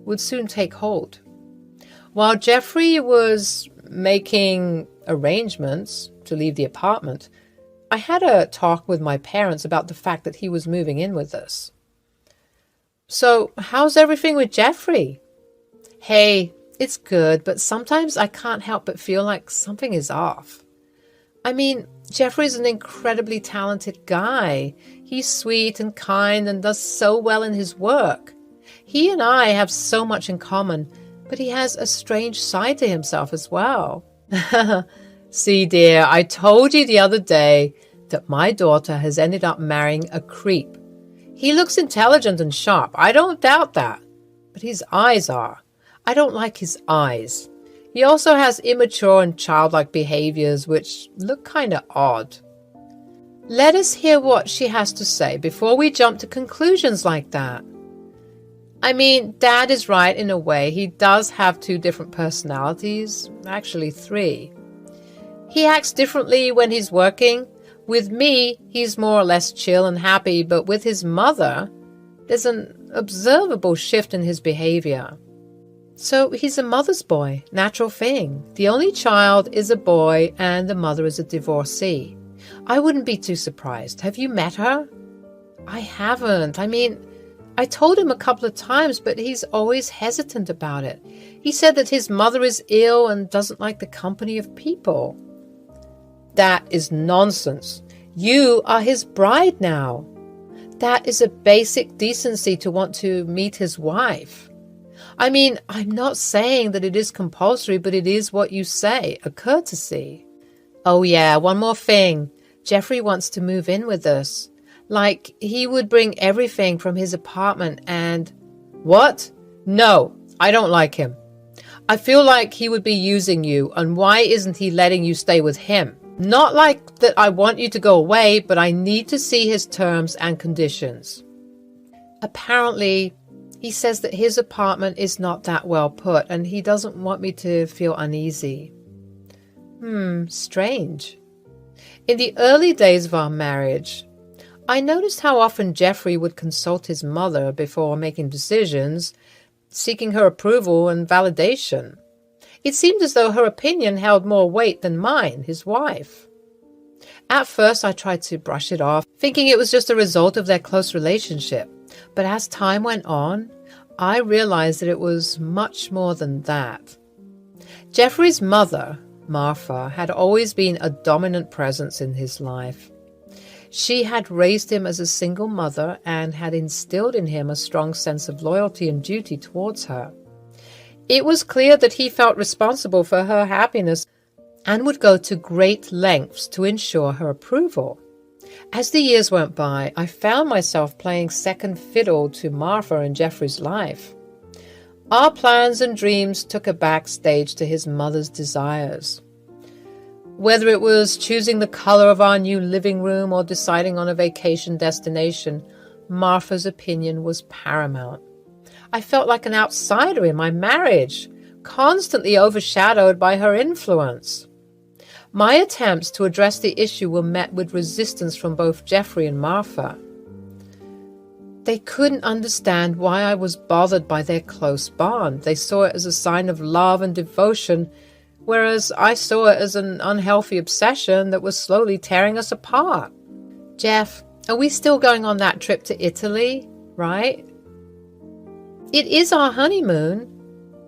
would soon take hold. While Jeffrey was making arrangements to leave the apartment, I had a talk with my parents about the fact that he was moving in with us. "So, how's everything with Jeffrey?" "Hey, it's good, but sometimes I can't help but feel like something is off. I mean, Jeffrey's an incredibly talented guy. He's sweet and kind and does so well in his work. He and I have so much in common, but he has a strange side to himself as well." "See, dear, I told you the other day that my daughter has ended up marrying a creep. He looks intelligent and sharp, I don't doubt that, but his eyes are. I don't like his eyes. He also has immature and childlike behaviors which look kind of odd." Let us hear what she has to say before we jump to conclusions like that. I mean, Dad is right in a way. He does have two different personalities, actually three. He acts differently when he's working. With me, he's more or less chill and happy, but with his mother, there's an observable shift in his behavior. So he's a mother's boy, natural thing. The only child is a boy and the mother is a divorcee. I wouldn't be too surprised. Have you met her? I haven't. I mean, I told him a couple of times, but he's always hesitant about it. He said that his mother is ill and doesn't like the company of people. That is nonsense. You are his bride now. That is a basic decency to want to meet his wife. I mean, I'm not saying that it is compulsory, but it is what you say, a courtesy. Oh yeah, one more thing. Jeffrey wants to move in with us. Like, he would bring everything from his apartment and... What? No, I don't like him. I feel like he would be using you, and why isn't he letting you stay with him? Not like that I want you to go away, but I need to see his terms and conditions. Apparently, he says that his apartment is not that well put, and he doesn't want me to feel uneasy. Strange. In the early days of our marriage, I noticed how often Jeffrey would consult his mother before making decisions, seeking her approval and validation. It seemed as though her opinion held more weight than mine, his wife. At first, I tried to brush it off, thinking it was just a result of their close relationship. But as time went on, I realized that it was much more than that. Jeffrey's mother, Martha, had always been a dominant presence in his life. She had raised him as a single mother and had instilled in him a strong sense of loyalty and duty towards her. It was clear that he felt responsible for her happiness and would go to great lengths to ensure her approval. As the years went by, I found myself playing second fiddle to Martha and Jeffrey's life. Our plans and dreams took a backstage to his mother's desires. Whether it was choosing the color of our new living room or deciding on a vacation destination, Martha's opinion was paramount. I felt like an outsider in my marriage, constantly overshadowed by her influence. My attempts to address the issue were met with resistance from both Jeffrey and Martha. They couldn't understand why I was bothered by their close bond. They saw it as a sign of love and devotion, whereas I saw it as an unhealthy obsession that was slowly tearing us apart. Jeff, are we still going on that trip to Italy, right? It is our honeymoon.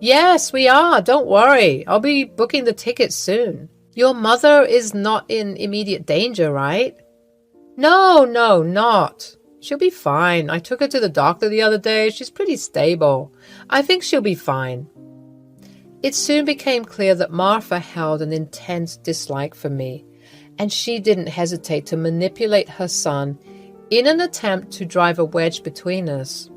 Yes, we are. Don't worry. I'll be booking the tickets soon. Your mother is not in immediate danger, right? No, not. She'll be fine. I took her to the doctor the other day. She's pretty stable. I think she'll be fine. It soon became clear that Martha held an intense dislike for me, and she didn't hesitate to manipulate her son in an attempt to drive a wedge between us.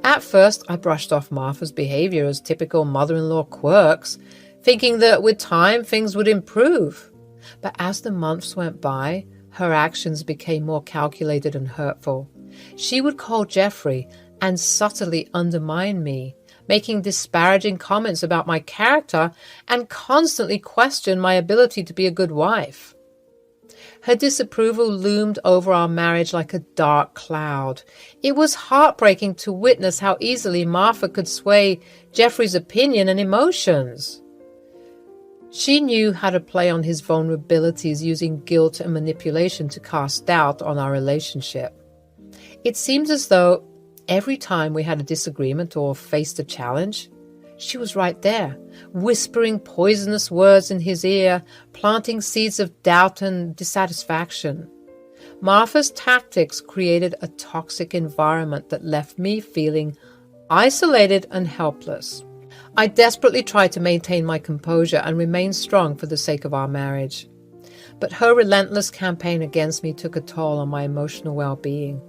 At first, I brushed off Martha's behavior as typical mother-in-law quirks, thinking that with time things would improve. But as the months went by, her actions became more calculated and hurtful. She would call Jeffrey and subtly undermine me, making disparaging comments about my character and constantly question my ability to be a good wife. Her disapproval loomed over our marriage like a dark cloud. It was heartbreaking to witness how easily Martha could sway Jeffrey's opinion and emotions. She knew how to play on his vulnerabilities using guilt and manipulation to cast doubt on our relationship. It seems as though every time we had a disagreement or faced a challenge, she was right there, whispering poisonous words in his ear, planting seeds of doubt and dissatisfaction. Martha's tactics created a toxic environment that left me feeling isolated and helpless. I desperately tried to maintain my composure and remain strong for the sake of our marriage. But her relentless campaign against me took a toll on my emotional well-being.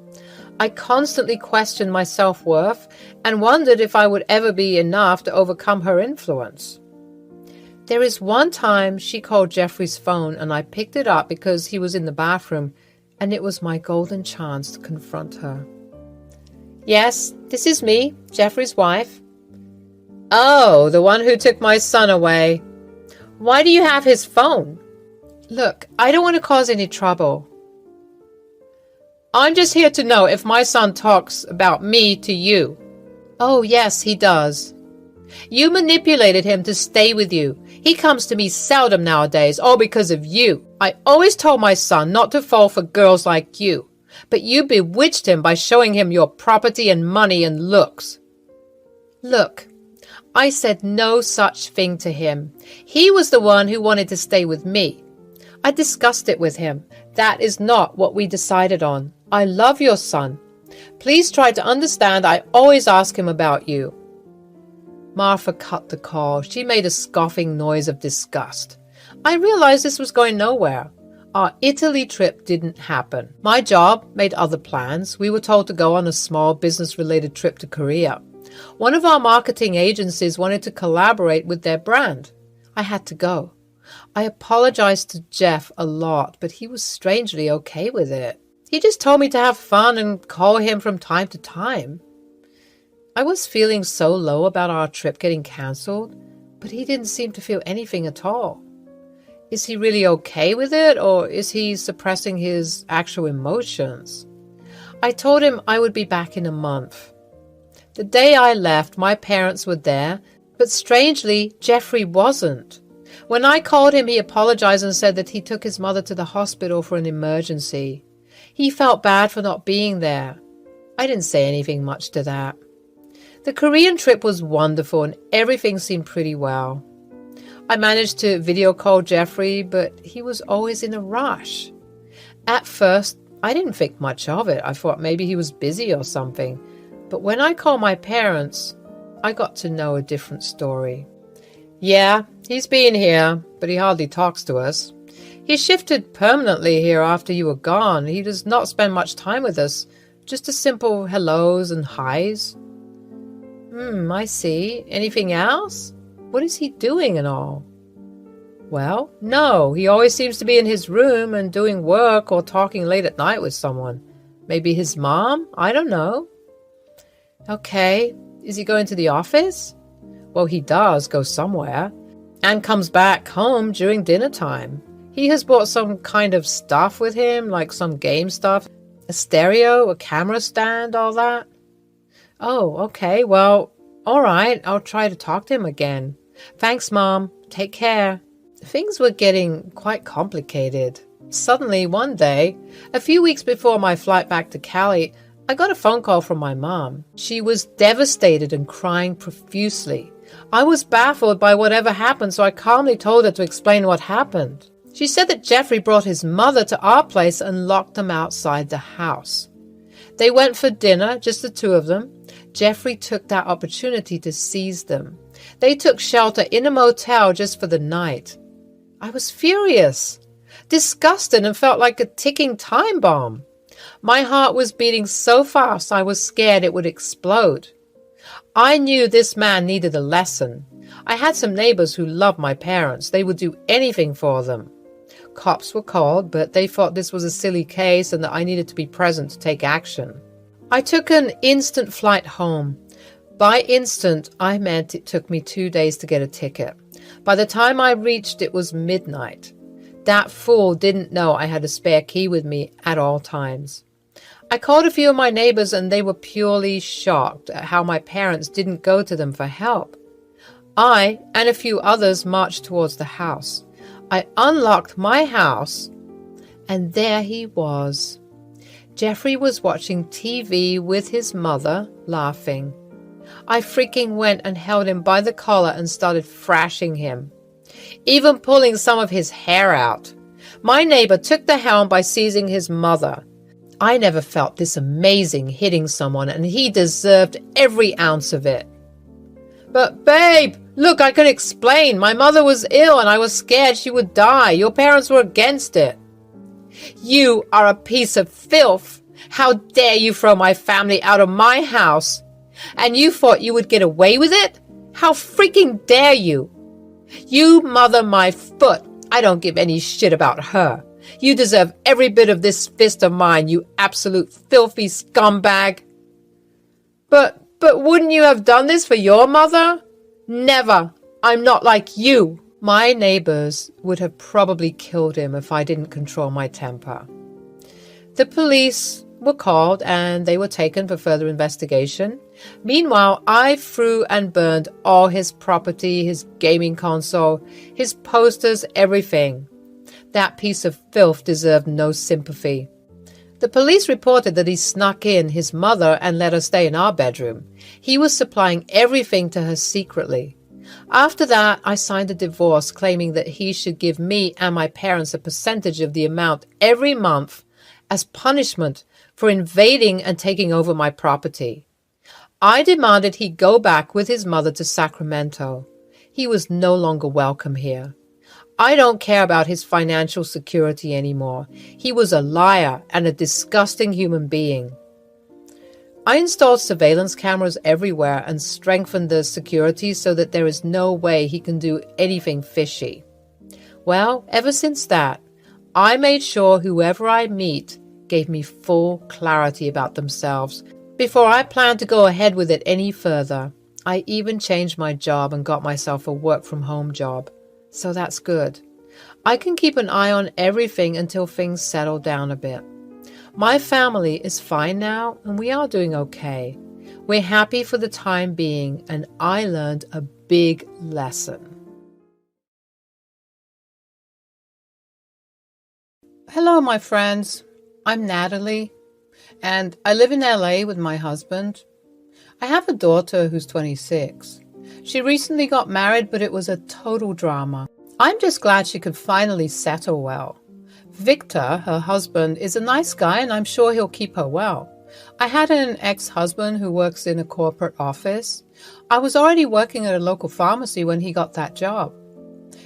I constantly questioned my self-worth and wondered if I would ever be enough to overcome her influence. There is one time she called Jeffrey's phone and I picked it up because he was in the bathroom, and it was my golden chance to confront her. "Yes, this is me, Jeffrey's wife." "Oh, the one who took my son away. Why do you have his phone?" "Look, I don't want to cause any trouble. I'm just here to know if my son talks about me to you." "Oh, yes, he does." "You manipulated him to stay with you. He comes to me seldom nowadays, all because of you. I always told my son not to fall for girls like you, but you bewitched him by showing him your property and money and looks." "Look, I said no such thing to him. He was the one who wanted to stay with me. I discussed it with him. That is not what we decided on. I love your son. Please try to understand I always ask him about you." Martha cut the call. She made a scoffing noise of disgust. I realized this was going nowhere. Our Italy trip didn't happen. My job made other plans. We were told to go on a small business-related trip to Korea. One of our marketing agencies wanted to collaborate with their brand. I had to go. I apologized to Jeff a lot, but he was strangely okay with it. He just told me to have fun and call him from time to time. I was feeling so low about our trip getting cancelled, but he didn't seem to feel anything at all. Is he really okay with it, or is he suppressing his actual emotions? I told him I would be back in a month. The day I left, my parents were there, but strangely, Jeffrey wasn't. When I called him, he apologized and said that he took his mother to the hospital for an emergency. He felt bad for not being there. I didn't say anything much to that. The Korean trip was wonderful and everything seemed pretty well. I managed to video call Jeffrey, but he was always in a rush. At first, I didn't think much of it. I thought maybe he was busy or something. But when I called my parents, I got to know a different story. "Yeah, he's been here, but he hardly talks to us. He shifted permanently here after you were gone. He does not spend much time with us, just a simple hellos and highs." I see. Anything else? What is he doing and all?" "Well, no, he always seems to be in his room and doing work or talking late at night with someone. Maybe his mom? I don't know." "Okay, is he going to the office?" "Well, he does go somewhere and comes back home during dinner time. He has brought some kind of stuff with him, like some game stuff, a stereo, a camera stand, all that." "Oh, okay, well, all right, I'll try to talk to him again. Thanks, Mom. Take care." Things were getting quite complicated. Suddenly, one day, a few weeks before my flight back to Cali, I got a phone call from my mom. She was devastated and crying profusely. I was baffled by whatever happened, so I calmly told her to explain what happened. She said that Jeffrey brought his mother to our place and locked them outside the house. They went for dinner, just the two of them. Jeffrey took that opportunity to seize them. They took shelter in a motel just for the night. I was furious. disgusted and felt like a ticking time bomb. My heart was beating so fast I was scared it would explode. I knew this man needed a lesson. I had some neighbors who loved my parents. They would do anything for them. Cops were called, but they thought this was a silly case and that I needed to be present to take action. I took an instant flight home. By instant, I meant it took me 2 days to get a ticket. By the time I reached, it was midnight. That fool didn't know I had a spare key with me at all times. I called a few of my neighbors and they were purely shocked at how my parents didn't go to them for help. I and a few others marched towards the house. I unlocked my house and there he was. Jeffrey was watching TV with his mother, laughing. I freaking went and held him by the collar and started thrashing him, even pulling some of his hair out. My neighbor took the helm by seizing his mother. I never felt this amazing hitting someone, and he deserved every ounce of it. But babe, look, I can explain. My mother was ill and I was scared she would die. Your parents were against it. You are a piece of filth. How dare you throw my family out of my house? And you thought you would get away with it? How freaking dare you? You mother my foot. I don't give any shit about her. You deserve every bit of this fist of mine, you absolute filthy scumbag. But wouldn't you have done this for your mother? Never. I'm not like you. My neighbors would have probably killed him if I didn't control my temper. The police were called and they were taken for further investigation. Meanwhile, I threw and burned all his property, his gaming console, his posters, everything. That piece of filth deserved no sympathy. The police reported that he snuck in his mother and let her stay in our bedroom. He was supplying everything to her secretly. After that, I signed a divorce claiming that he should give me and my parents a percentage of the amount every month as punishment for invading and taking over my property. I demanded he go back with his mother to Sacramento. He was no longer welcome here. I don't care about his financial security anymore. He was a liar and a disgusting human being. I installed surveillance cameras everywhere and strengthened the security so that there is no way he can do anything fishy. Well, ever since that, I made sure whoever I meet gave me full clarity about themselves before I planned to go ahead with it any further. I even changed my job and got myself a work-from-home job. So that's good. I can keep an eye on everything until things settle down a bit. My family is fine now, and we are doing okay. We're happy for the time being, and I learned a big lesson. Hello, my friends. I'm Natalie, and I live in LA with my husband. I have a daughter who's 26. She recently got married, but it was a total drama. I'm just glad she could finally settle well. Victor, her husband, is a nice guy, and I'm sure he'll keep her well. I had an ex-husband who works in a corporate office. I was already working at a local pharmacy when he got that job.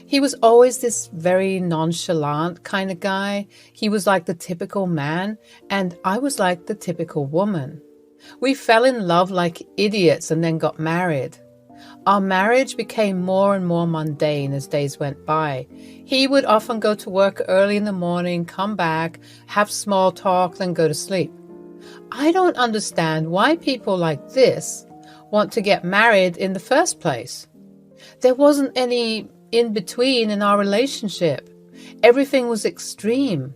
He was always this very nonchalant kind of guy. He was like the typical man, and I was like the typical woman. We fell in love like idiots and then got married. Our marriage became more and more mundane as days went by. He would often go to work early in the morning, come back, have small talk, then go to sleep. I don't understand why people like this want to get married in the first place. There wasn't any in-between in our relationship. Everything was extreme.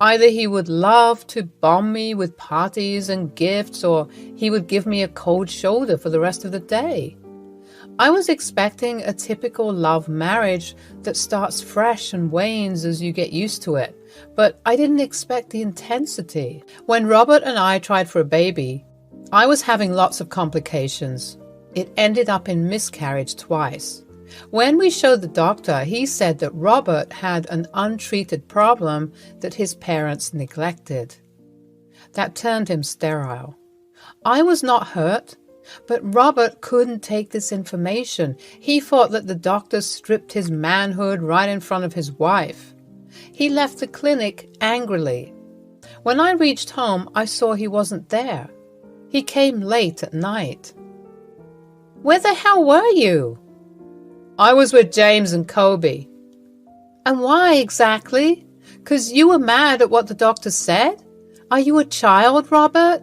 Either he would love to bomb me with parties and gifts, or he would give me a cold shoulder for the rest of the day. I was expecting a typical love marriage that starts fresh and wanes as you get used to it, but I didn't expect the intensity. When Robert and I tried for a baby, I was having lots of complications. It ended up in miscarriage twice. When we showed the doctor, he said that Robert had an untreated problem that his parents neglected. That turned him sterile. I was not hurt. But Robert couldn't take this information. He thought that the doctor stripped his manhood right in front of his wife. He left the clinic angrily. When I reached home, I saw he wasn't there. He came late at night. Where the hell were you? I was with James and Kobe. And why exactly? 'Cause you were mad at what the doctor said? Are you a child, Robert?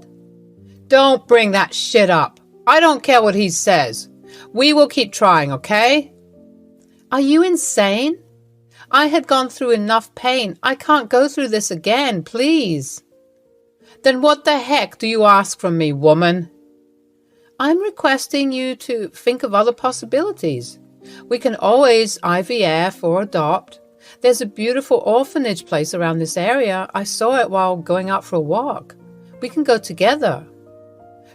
Don't bring that shit up. I don't care what he says. We will keep trying, okay? Are you insane? I had gone through enough pain. I can't go through this again, please. Then what the heck do you ask from me, woman? I'm requesting you to think of other possibilities. We can always IVF or adopt. There's a beautiful orphanage place around this area. I saw it while going out for a walk. We can go together.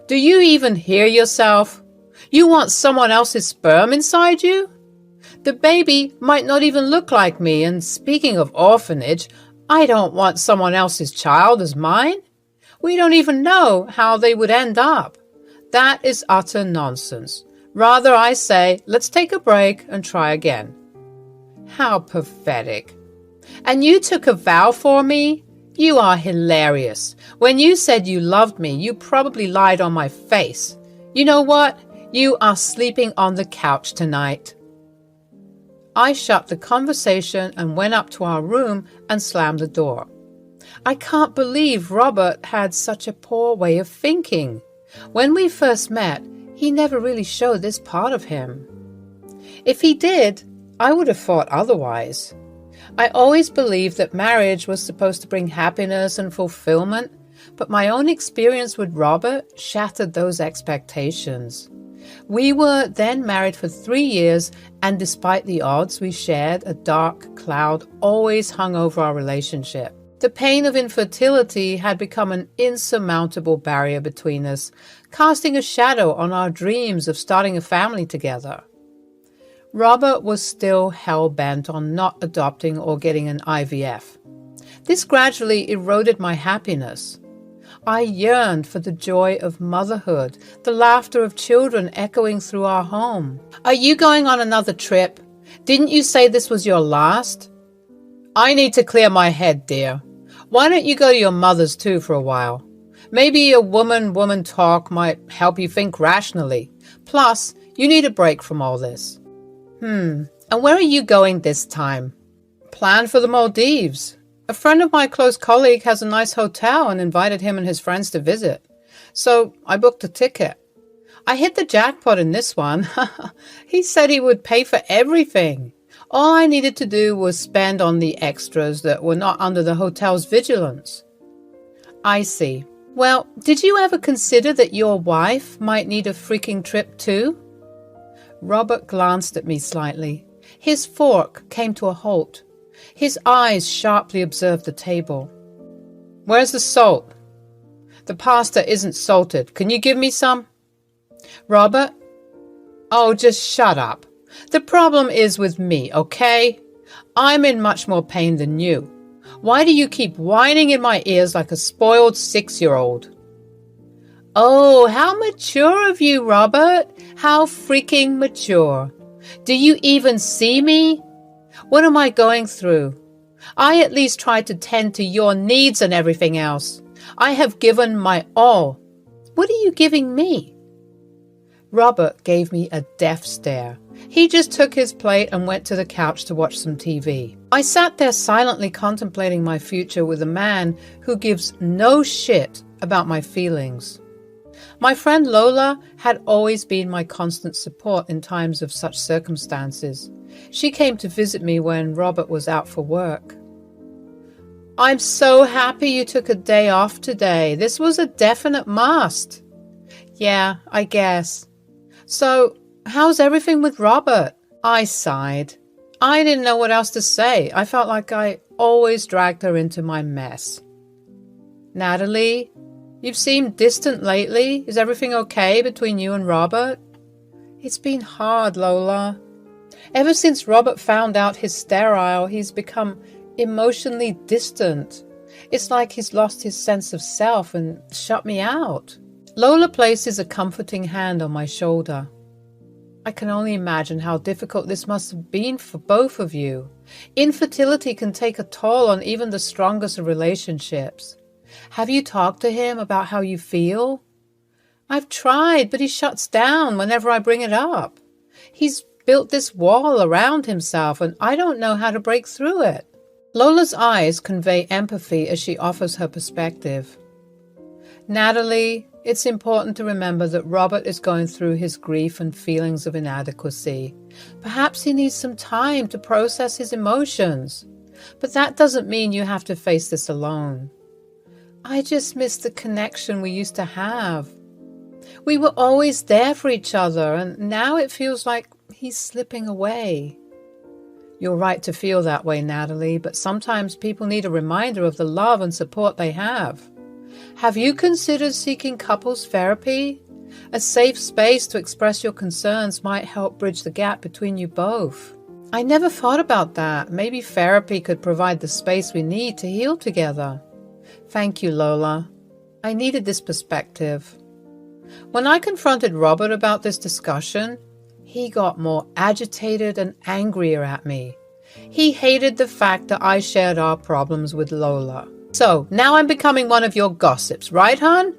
Do you even hear yourself? You want someone else's sperm inside you? The baby might not even look like me, and speaking of orphanage, I don't want someone else's child as mine. We don't even know how they would end up. That is utter nonsense. Rather, I say, let's take a break and try again. How pathetic. And you took a vow for me? You are hilarious. When you said you loved me, you probably lied on my face. You know what? You are sleeping on the couch tonight. I shut the conversation and went up to our room and slammed the door. I can't believe Robert had such a poor way of thinking. When we first met, he never really showed this part of him. If he did, I would have thought otherwise. I always believed that marriage was supposed to bring happiness and fulfillment, but my own experience with Robert shattered those expectations. We were then married for 3 years, and despite the odds we shared, a dark cloud always hung over our relationship. The pain of infertility had become an insurmountable barrier between us, casting a shadow on our dreams of starting a family together. Robert was still hell-bent on not adopting or getting an IVF. This gradually eroded my happiness. I yearned for the joy of motherhood, the laughter of children echoing through our home. Are you going on another trip? Didn't you say this was your last? I need to clear my head, dear. Why don't you go to your mother's too for a while? Maybe a woman talk might help you think rationally. Plus, you need a break from all this. And where are you going this time? Plan for the Maldives. A friend of my close colleague has a nice hotel and invited him and his friends to visit. So I booked a ticket. I hit the jackpot in this one. He said he would pay for everything. All I needed to do was spend on the extras that were not under the hotel's vigilance. I see. Well, did you ever consider that your wife might need a freaking trip too? Robert glanced at me slightly. His fork came to a halt. His eyes sharply observed the table. Where's the salt? The pasta isn't salted. Can you give me some? Robert? Oh, just shut up. The problem is with me, okay? I'm in much more pain than you. Why do you keep whining in my ears like a spoiled 6-year-old? Oh, how mature of you, Robert. How freaking mature. Do you even see me? What am I going through? I at least tried to tend to your needs and everything else. I have given my all. What are you giving me? Robert gave me a death stare. He just took his plate and went to the couch to watch some TV. I sat there silently contemplating my future with a man who gives no shit about my feelings. My friend Lola had always been my constant support in times of such circumstances. She came to visit me when Robert was out for work. I'm so happy you took a day off today. This was a definite must. Yeah, I guess. So, how's everything with Robert? I sighed. I didn't know what else to say. I felt like I always dragged her into my mess. Natalie, you've seemed distant lately. Is everything okay between you and Robert? It's been hard, Lola. Ever since Robert found out he's sterile, he's become emotionally distant. It's like he's lost his sense of self and shut me out. Lola places a comforting hand on my shoulder. I can only imagine how difficult this must have been for both of you. Infertility can take a toll on even the strongest of relationships. Have you talked to him about how you feel? I've tried, but he shuts down whenever I bring it up. He's built this wall around himself, and I don't know how to break through it. Lola's eyes convey empathy as she offers her perspective. Natalie, it's important to remember that Robert is going through his grief and feelings of inadequacy. Perhaps he needs some time to process his emotions. But that doesn't mean you have to face this alone. I just miss the connection we used to have. We were always there for each other, and now it feels like he's slipping away. You're right to feel that way, Natalie, but sometimes people need a reminder of the love and support they have. Have you considered seeking couples therapy? A safe space to express your concerns might help bridge the gap between you both. I never thought about that. Maybe therapy could provide the space we need to heal together. Thank you, Lola. I needed this perspective. When I confronted Robert about this discussion, he got more agitated and angrier at me. He hated the fact that I shared our problems with Lola. So, now I'm becoming one of your gossips, right, hon?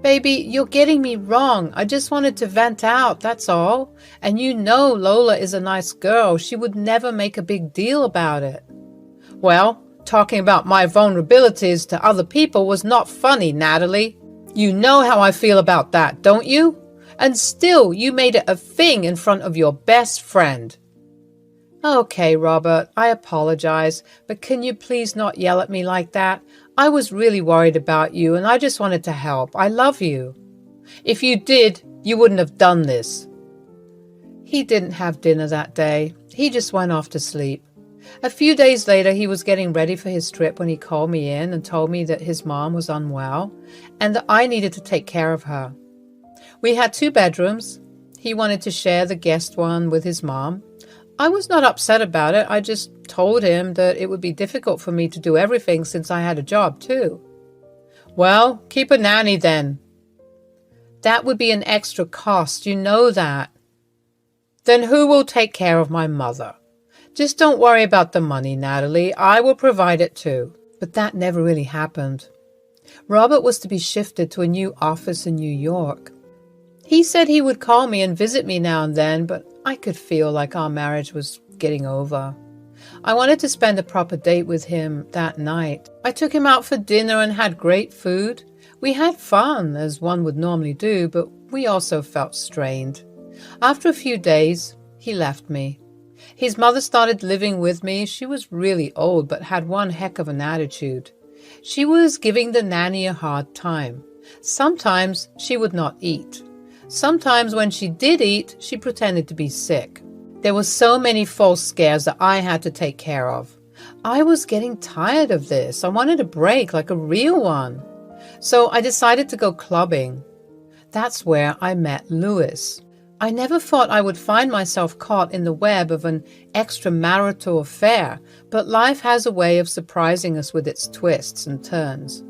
Baby, you're getting me wrong. I just wanted to vent out, that's all. And you know Lola is a nice girl. She would never make a big deal about it. Well, talking about my vulnerabilities to other people was not funny, Natalie. You know how I feel about that, don't you? And still, you made it a thing in front of your best friend. Okay, Robert, I apologize, but can you please not yell at me like that? I was really worried about you, and I just wanted to help. I love you. If you did, you wouldn't have done this. He didn't have dinner that day. He just went off to sleep. A few days later, he was getting ready for his trip when he called me in and told me that his mom was unwell and that I needed to take care of her. We had 2 bedrooms. He wanted to share the guest one with his mom. I was not upset about it. I just told him that it would be difficult for me to do everything since I had a job too. Well, keep a nanny then. That would be an extra cost, you know that. Then who will take care of my mother? Just don't worry about the money, Natalie. I will provide it too. But that never really happened. Robert was to be shifted to a new office in New York. He said he would call me and visit me now and then, but I could feel like our marriage was getting over. I wanted to spend a proper date with him that night. I took him out for dinner and had great food. We had fun, as one would normally do, but we also felt strained. After a few days, he left me. His mother started living with me. She was really old, but had one heck of an attitude. She was giving the nanny a hard time. Sometimes she would not eat. Sometimes when she did eat, she pretended to be sick. There were so many false scares that I had to take care of. I was getting tired of this. I wanted a break, like a real one. So I decided to go clubbing. That's where I met Louis. I never thought I would find myself caught in the web of an extramarital affair, but life has a way of surprising us with its twists and turns.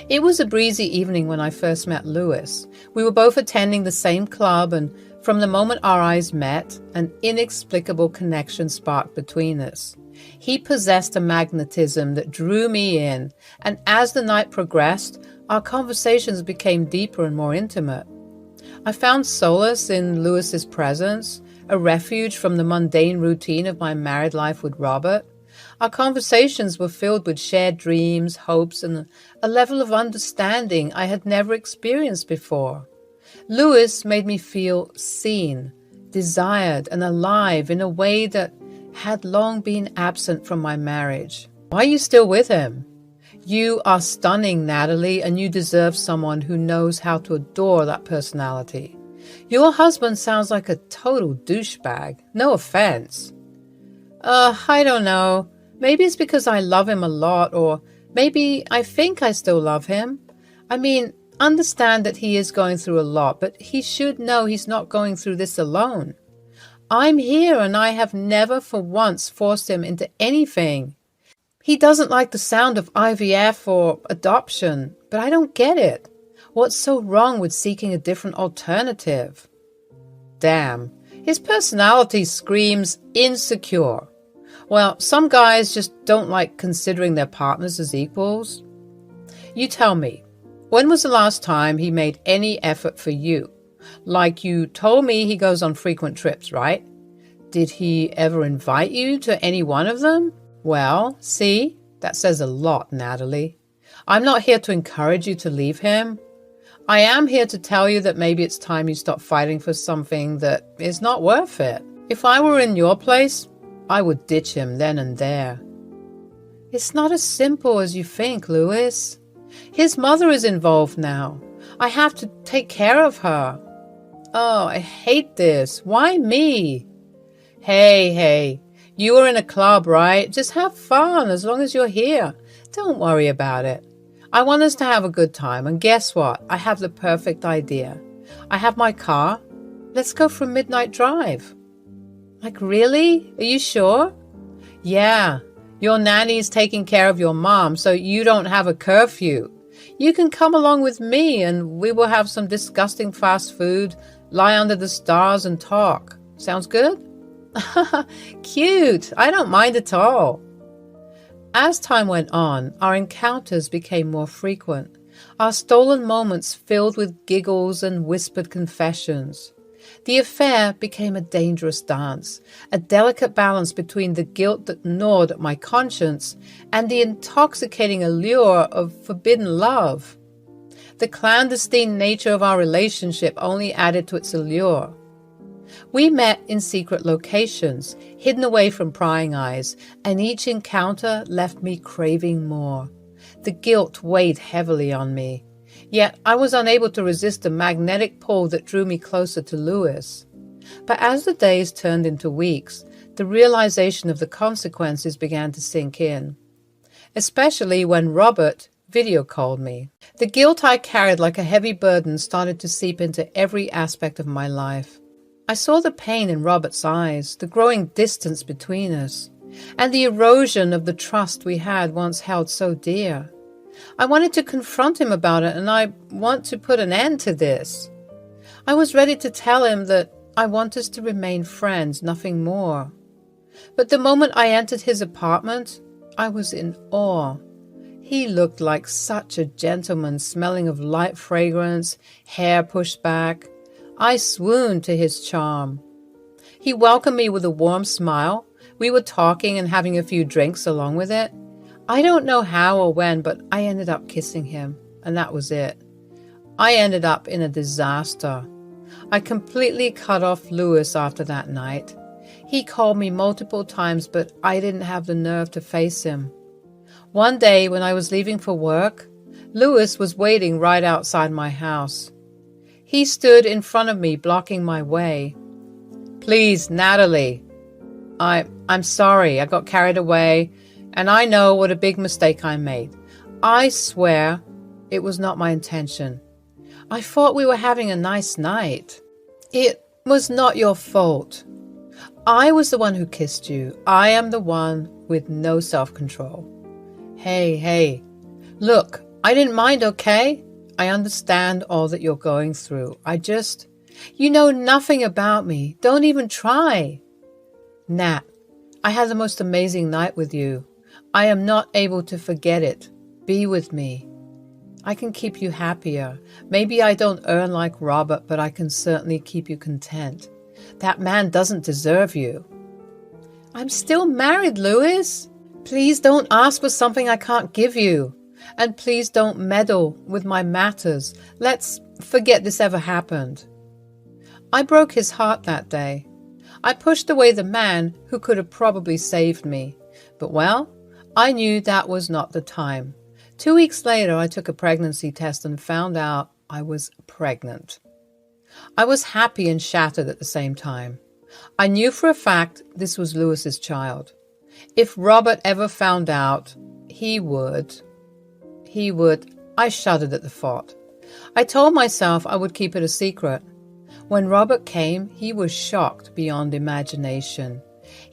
It was a breezy evening when I first met Louis. We were both attending the same club, and from the moment our eyes met, an inexplicable connection sparked between us. He possessed a magnetism that drew me in, and as the night progressed, our conversations became deeper and more intimate. I found solace in Louis's presence, a refuge from the mundane routine of my married life with Robert. Our conversations were filled with shared dreams, hopes, and a level of understanding I had never experienced before. Louis made me feel seen, desired, and alive in a way that had long been absent from my marriage. Why are you still with him? You are stunning, Natalie, and you deserve someone who knows how to adore that personality. Your husband sounds like a total douchebag. No offense. I don't know. Maybe it's because I love him a lot, or maybe I think I still love him. I mean, understand that he is going through a lot, but he should know he's not going through this alone. I'm here, and I have never for once forced him into anything. He doesn't like the sound of IVF or adoption, but I don't get it. What's so wrong with seeking a different alternative? Damn, His personality screams insecure. Well, some guys just don't like considering their partners as equals. You tell me, when was the last time he made any effort for you? Like you told me he goes on frequent trips, right? Did he ever invite you to any one of them? Well, see, that says a lot, Natalie. I'm not here to encourage you to leave him. I am here to tell you that maybe it's time you stop fighting for something that is not worth it. If I were in your place, I would ditch him then and there. It's not as simple as you think, Louis. His mother is involved now. I have to take care of her. Oh, I hate this. Why me? Hey, you were in a club, right? Just have fun as long as you're here. Don't worry about it. I want us to have a good time, and guess what? I have the perfect idea. I have my car. Let's go for a midnight drive. Like, really? Are you sure? Yeah, your nanny's taking care of your mom, so you don't have a curfew. You can come along with me, and we will have some disgusting fast food, lie under the stars, and talk. Sounds good? Cute. I don't mind at all. As time went on, our encounters became more frequent, our stolen moments filled with giggles and whispered confessions. The affair became a dangerous dance, a delicate balance between the guilt that gnawed at my conscience and the intoxicating allure of forbidden love. The clandestine nature of our relationship only added to its allure. We met in secret locations, hidden away from prying eyes, and each encounter left me craving more. The guilt weighed heavily on me. Yet I was unable to resist the magnetic pull that drew me closer to Louis. But as the days turned into weeks, the realization of the consequences began to sink in. Especially when Robert video called me. The guilt I carried like a heavy burden started to seep into every aspect of my life. I saw the pain in Robert's eyes, the growing distance between us, and the erosion of the trust we had once held so dear. I wanted to confront him about it, and I want to put an end to this. I was ready to tell him that I want us to remain friends, nothing more. But the moment I entered his apartment, I was in awe. He looked like such a gentleman, smelling of light fragrance, hair pushed back. I swooned to his charm. He welcomed me with a warm smile. We were talking and having a few drinks along with it. I don't know how or when, but I ended up kissing him, and that was it. I ended up in a disaster. I completely cut off Louis after that night. He called me multiple times, but I didn't have the nerve to face him. One day when I was leaving for work, Louis was waiting right outside my house. He stood in front of me, blocking my way. Please, Natalie, I'm sorry, I got carried away, and I know what a big mistake I made. I swear it was not my intention. I thought we were having a nice night. It was not your fault. I was the one who kissed you. I am the one with no self-control. Hey, look, I didn't mind, okay? I understand all that you're going through. You know nothing about me. Don't even try. Nat, I had the most amazing night with you. I am not able to forget it. Be with me. I can keep you happier. Maybe I don't earn like Robert, but I can certainly keep you content. That man doesn't deserve you. I'm still married, Louis. Please don't ask for something I can't give you. And please don't meddle with my matters. Let's forget this ever happened. I broke his heart that day. I pushed away the man who could have probably saved me. But well, I knew that was not the time. 2 weeks later, I took a pregnancy test and found out I was pregnant. I was happy and shattered at the same time. I knew for a fact this was Louis's child. If Robert ever found out, he would. I shuddered at the thought. I told myself I would keep it a secret. When Robert came, he was shocked beyond imagination.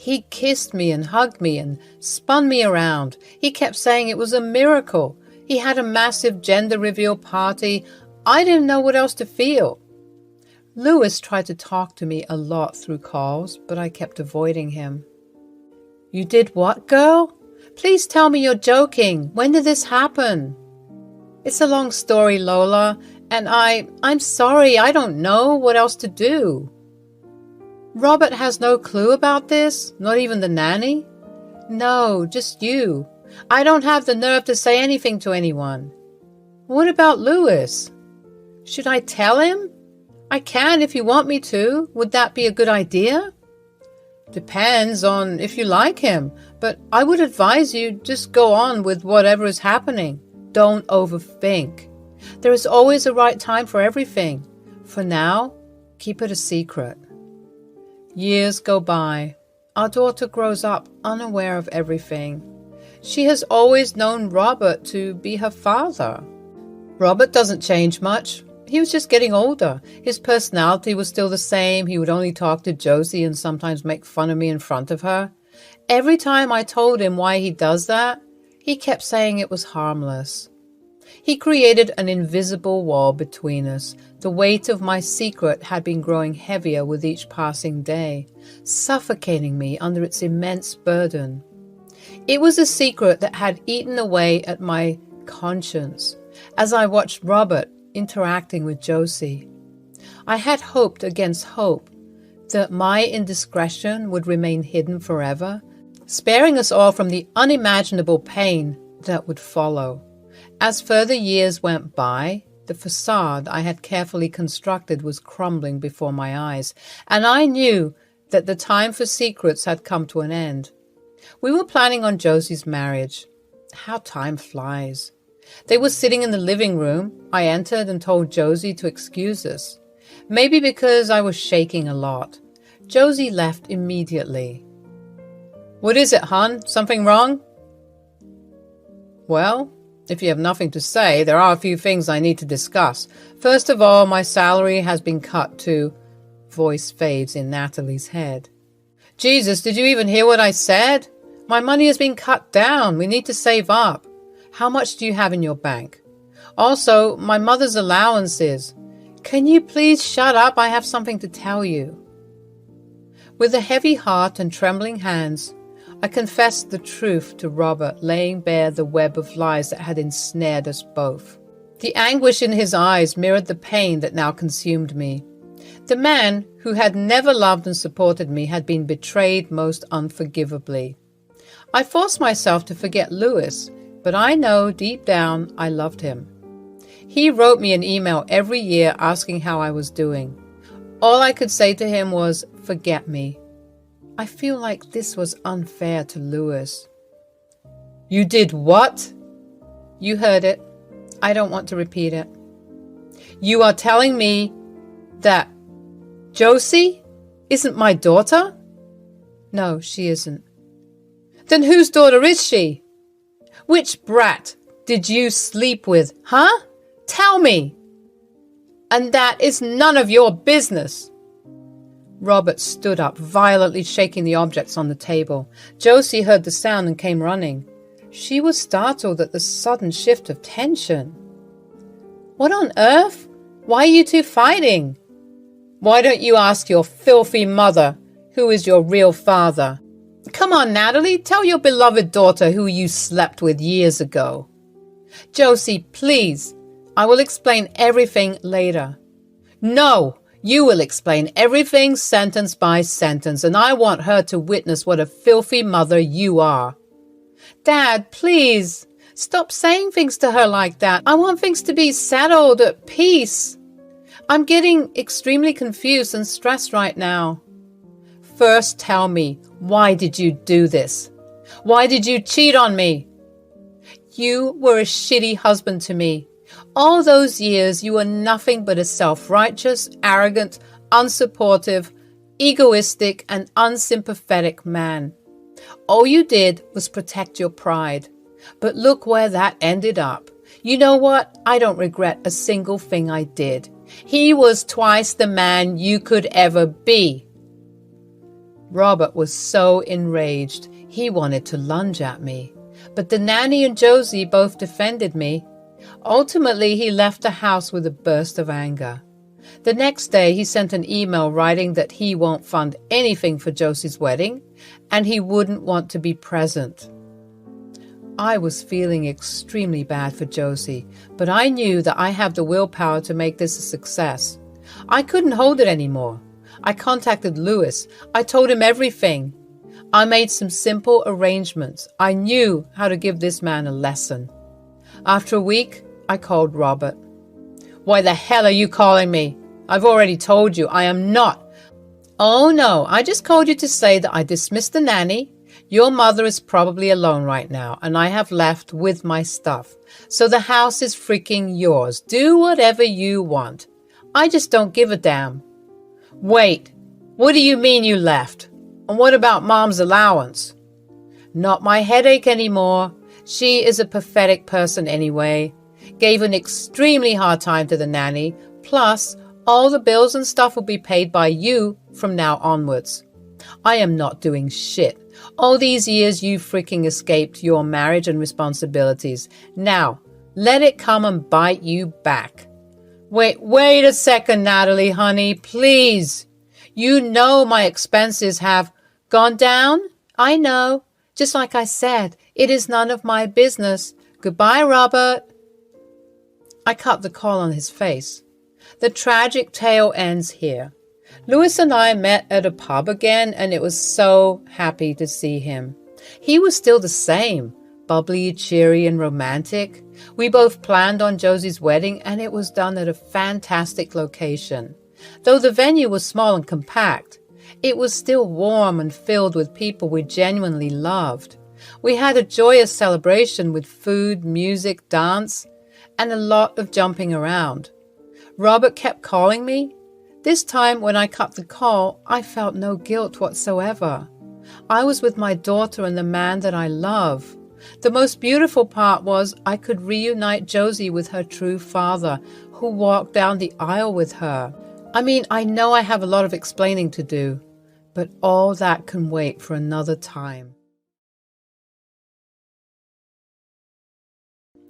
He kissed me and hugged me and spun me around. He kept saying it was a miracle. He had a massive gender reveal party. I didn't know what else to feel. Louis tried to talk to me a lot through calls, but I kept avoiding him. You did what, girl? Please tell me you're joking. When did this happen? It's a long story, Lola, and I'm sorry, I don't know what else to do. Robert has no clue about this? Not even the nanny? No, just you. I don't have the nerve to say anything to anyone. What about Louis? Should I tell him? I can if you want me to. Would that be a good idea? Depends on if you like him, but I would advise you just go on with whatever is happening. Don't overthink. There is always a right time for everything. For now, keep it a secret. Years go by. Our daughter grows up unaware of everything. She has always known Robert to be her father. Robert doesn't change much. He was just getting older. His personality was still the same. He would only talk to Josie and sometimes make fun of me in front of her. Every time I told him why he does that, he kept saying it was harmless. He created an invisible wall between us. The weight of my secret had been growing heavier with each passing day, suffocating me under its immense burden. It was a secret that had eaten away at my conscience as I watched Robert interacting with Josie. I had hoped against hope that my indiscretion would remain hidden forever, sparing us all from the unimaginable pain that would follow. As further years went by, the facade I had carefully constructed was crumbling before my eyes, and I knew that the time for secrets had come to an end. We were planning on Josie's marriage. How time flies. They were sitting in the living room. I entered and told Josie to excuse us. Maybe because I was shaking a lot. Josie left immediately. What is it, hon? Something wrong? Well, if you have nothing to say, there are a few things I need to discuss. First of all, my salary has been cut to... Voice fades in Natalie's head. Jesus, did you even hear what I said? My money has been cut down. We need to save up. How much do you have in your bank? Also, my mother's allowances. Can you please shut up? I have something to tell you. With a heavy heart and trembling hands, I confessed the truth to Robert, laying bare the web of lies that had ensnared us both. The anguish in his eyes mirrored the pain that now consumed me. The man who had never loved and supported me had been betrayed most unforgivably. I forced myself to forget Louis, but I know deep down I loved him. He wrote me an email every year asking how I was doing. All I could say to him was, forget me. I feel like this was unfair to Louis. You did what? You heard it. I don't want to repeat it. You are telling me that Josie isn't my daughter? No, she isn't. Then whose daughter is she? Which brat did you sleep with, huh? Tell me. And that is none of your business. Robert stood up, violently shaking the objects on the table. Josie heard the sound and came running. She was startled at the sudden shift of tension. What on earth? Why are you two fighting? Why don't you ask your filthy mother who is your real father? Come on, Natalie, tell your beloved daughter who you slept with years ago. Josie, please. I will explain everything later. No! You will explain everything sentence by sentence, and I want her to witness what a filthy mother you are. Dad, please, stop saying things to her like that. I want things to be settled at peace. I'm getting extremely confused and stressed right now. First tell me, why did you do this? Why did you cheat on me? You were a shitty husband to me. All those years you were nothing but a self-righteous, arrogant, unsupportive, egoistic, and unsympathetic man. All you did was protect your pride. But look where that ended up. You know what? I don't regret a single thing I did. He was twice the man you could ever be. Robert was so enraged, he wanted to lunge at me. But the nanny and Josie both defended me. Ultimately, he left the house with a burst of anger. The next day, he sent an email writing that he won't fund anything for Josie's wedding and he wouldn't want to be present. I was feeling extremely bad for Josie, but I knew that I have the willpower to make this a success. I couldn't hold it anymore. I contacted Louis. I told him everything. I made some simple arrangements. I knew how to give this man a lesson. After a week, I called Robert. "Why the hell are you calling me? I've already told you I am not." "Oh no, I just called you to say that I dismissed the nanny. Your mother is probably alone right now, and I have left with my stuff. So the house is freaking yours. Do whatever you want. I just don't give a damn." "Wait, what do you mean you left? And what about Mom's allowance?" "Not my headache anymore. She is a pathetic person anyway. Gave an extremely hard time to the nanny. Plus, all the bills and stuff will be paid by you from now onwards. I am not doing shit. All these years you freaking escaped your marriage and responsibilities. Now, let it come and bite you back." Wait a second, Natalie, honey, please. You know my expenses have gone down? I know. Just like I said, it is none of my business. Goodbye, Robert. I cut the call on his face. The tragic tale ends here. Louis and I met at a pub again, and it was so happy to see him. He was still the same, bubbly, cheery, and romantic. We both planned on Josie's wedding, and it was done at a fantastic location. Though the venue was small and compact, it was still warm and filled with people we genuinely loved. We had a joyous celebration with food, music, dance, and a lot of jumping around. Robert kept calling me. This time, when I cut the call, I felt no guilt whatsoever. I was with my daughter and the man that I love. The most beautiful part was I could reunite Josie with her true father, who walked down the aisle with her. I mean, I know I have a lot of explaining to do, but all that can wait for another time.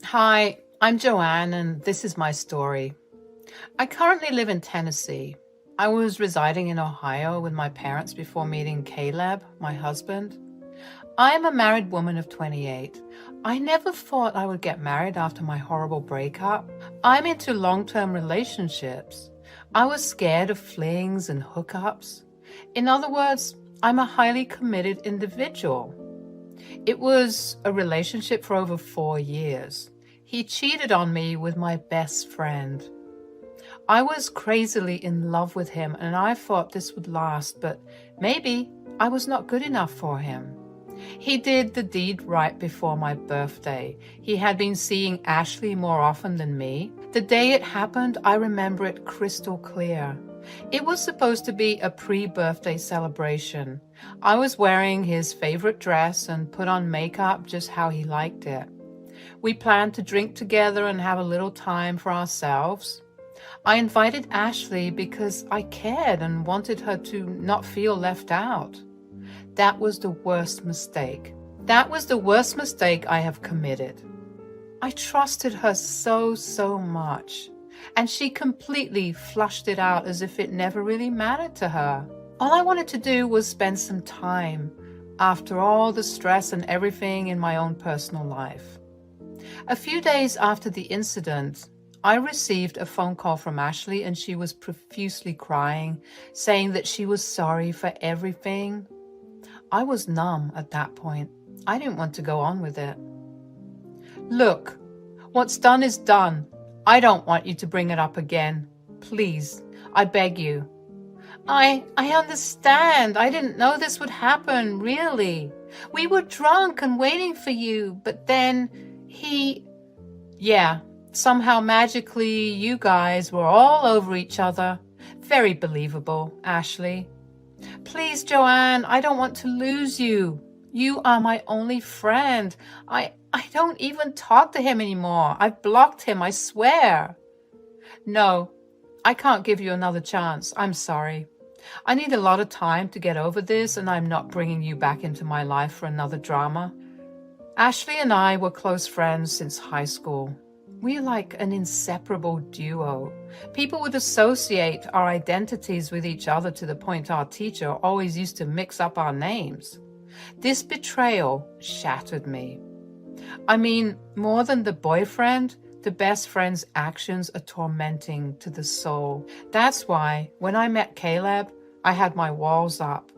Hi, I'm Joanne, and this is my story. I currently live in Tennessee. I was residing in Ohio with my parents before meeting Caleb, my husband. I am a married woman of 28. I never thought I would get married after my horrible breakup. I'm into long-term relationships. I was scared of flings and hookups. In other words, I'm a highly committed individual. It was a relationship for over 4 years. He cheated on me with my best friend. I was crazily in love with him, and I thought this would last, but maybe I was not good enough for him. He did the deed right before my birthday. He had been seeing Ashley more often than me. The day it happened, I remember it crystal clear. It was supposed to be a pre-birthday celebration. I was wearing his favorite dress and put on makeup just how he liked it. We planned to drink together and have a little time for ourselves. I invited Ashley because I cared and wanted her to not feel left out. That was the worst mistake. That was the worst mistake I have committed. I trusted her so much, and she completely flushed it out as if it never really mattered to her. All I wanted to do was spend some time after all the stress and everything in my own personal life. A few days after the incident, I received a phone call from Ashley, and she was profusely crying, saying that she was sorry for everything. I was numb at that point. I didn't want to go on with it. "Look, what's done is done. I don't want you to bring it up again. Please, I beg you." I understand. I didn't know this would happen, really. We were drunk and waiting for you, but then Yeah, somehow magically you guys were all over each other. Very believable, Ashley. Please, Joanne, I don't want to lose you. You are my only friend. I don't even talk to him anymore. I've blocked him, I swear. No, I can't give you another chance. I'm sorry. I need a lot of time to get over this, and I'm not bringing you back into my life for another drama. Ashley and I were close friends since high school. We're like an inseparable duo. People would associate our identities with each other to the point our teacher always used to mix up our names. This betrayal shattered me. I mean, more than the boyfriend, the best friend's actions are tormenting to the soul. That's why, when I met Caleb, I had my walls up.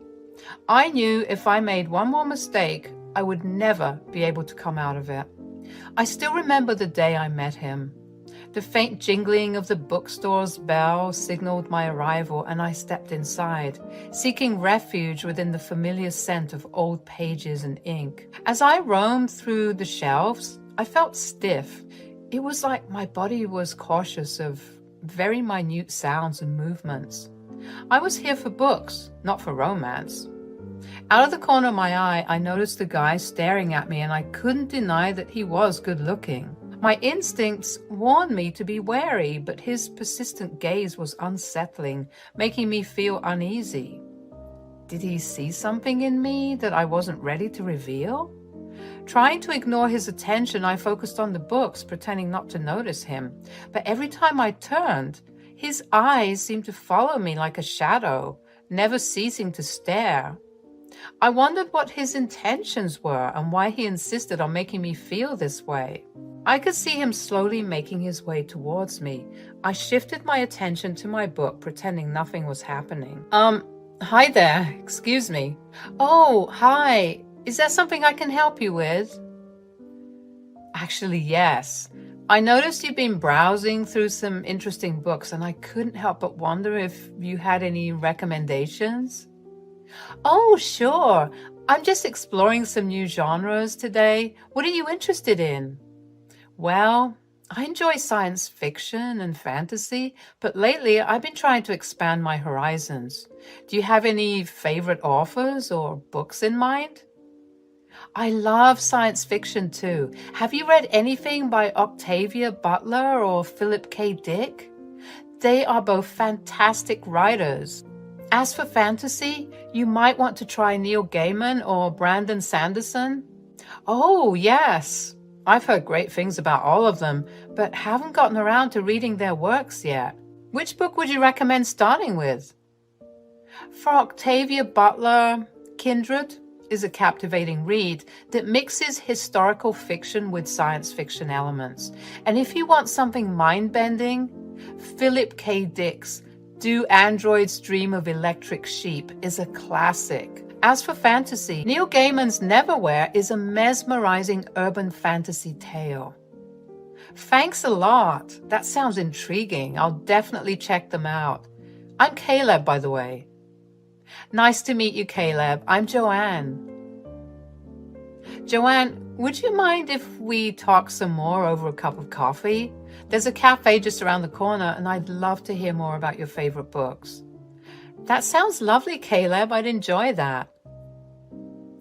I knew if I made one more mistake, I would never be able to come out of it. I still remember the day I met him. The faint jingling of the bookstore's bell signaled my arrival, and I stepped inside, seeking refuge within the familiar scent of old pages and ink. As I roamed through the shelves, I felt stiff. It was like my body was cautious of very minute sounds and movements. I was here for books, not for romance. Out of the corner of my eye, I noticed the guy staring at me, and I couldn't deny that he was good looking. My instincts warned me to be wary, but his persistent gaze was unsettling, making me feel uneasy. Did he see something in me that I wasn't ready to reveal? Trying to ignore his attention, I focused on the books, pretending not to notice him. But every time I turned, his eyes seemed to follow me like a shadow, never ceasing to stare. I wondered what his intentions were and why he insisted on making me feel this way. I could see him slowly making his way towards me. I shifted my attention to my book, pretending nothing was happening. Hi there. Excuse me. Oh, hi. Is there something I can help you with? Actually, yes. I noticed you've been browsing through some interesting books, and I couldn't help but wonder if you had any recommendations. Oh, sure. I'm just exploring some new genres today. What are you interested in? Well, I enjoy science fiction and fantasy, but lately I've been trying to expand my horizons. Do you have any favorite authors or books in mind? I love science fiction too. Have you read anything by Octavia Butler or Philip K. Dick? They are both fantastic writers. As for fantasy, you might want to try Neil Gaiman or Brandon Sanderson. Oh, yes. I've heard great things about all of them, but haven't gotten around to reading their works yet. Which book would you recommend starting with? For Octavia Butler, Kindred is a captivating read that mixes historical fiction with science fiction elements. And if you want something mind-bending, Philip K. Dick's Do Androids Dream of Electric Sheep is a classic. As for fantasy, Neil Gaiman's Neverwhere is a mesmerizing urban fantasy tale. Thanks a lot. That sounds intriguing. I'll definitely check them out. I'm Caleb, by the way. Nice to meet you, Caleb. I'm Joanne. Joanne, would you mind if we talk some more over a cup of coffee? There's a cafe just around the corner, and I'd love to hear more about your favorite books. That sounds lovely, Caleb. I'd enjoy that.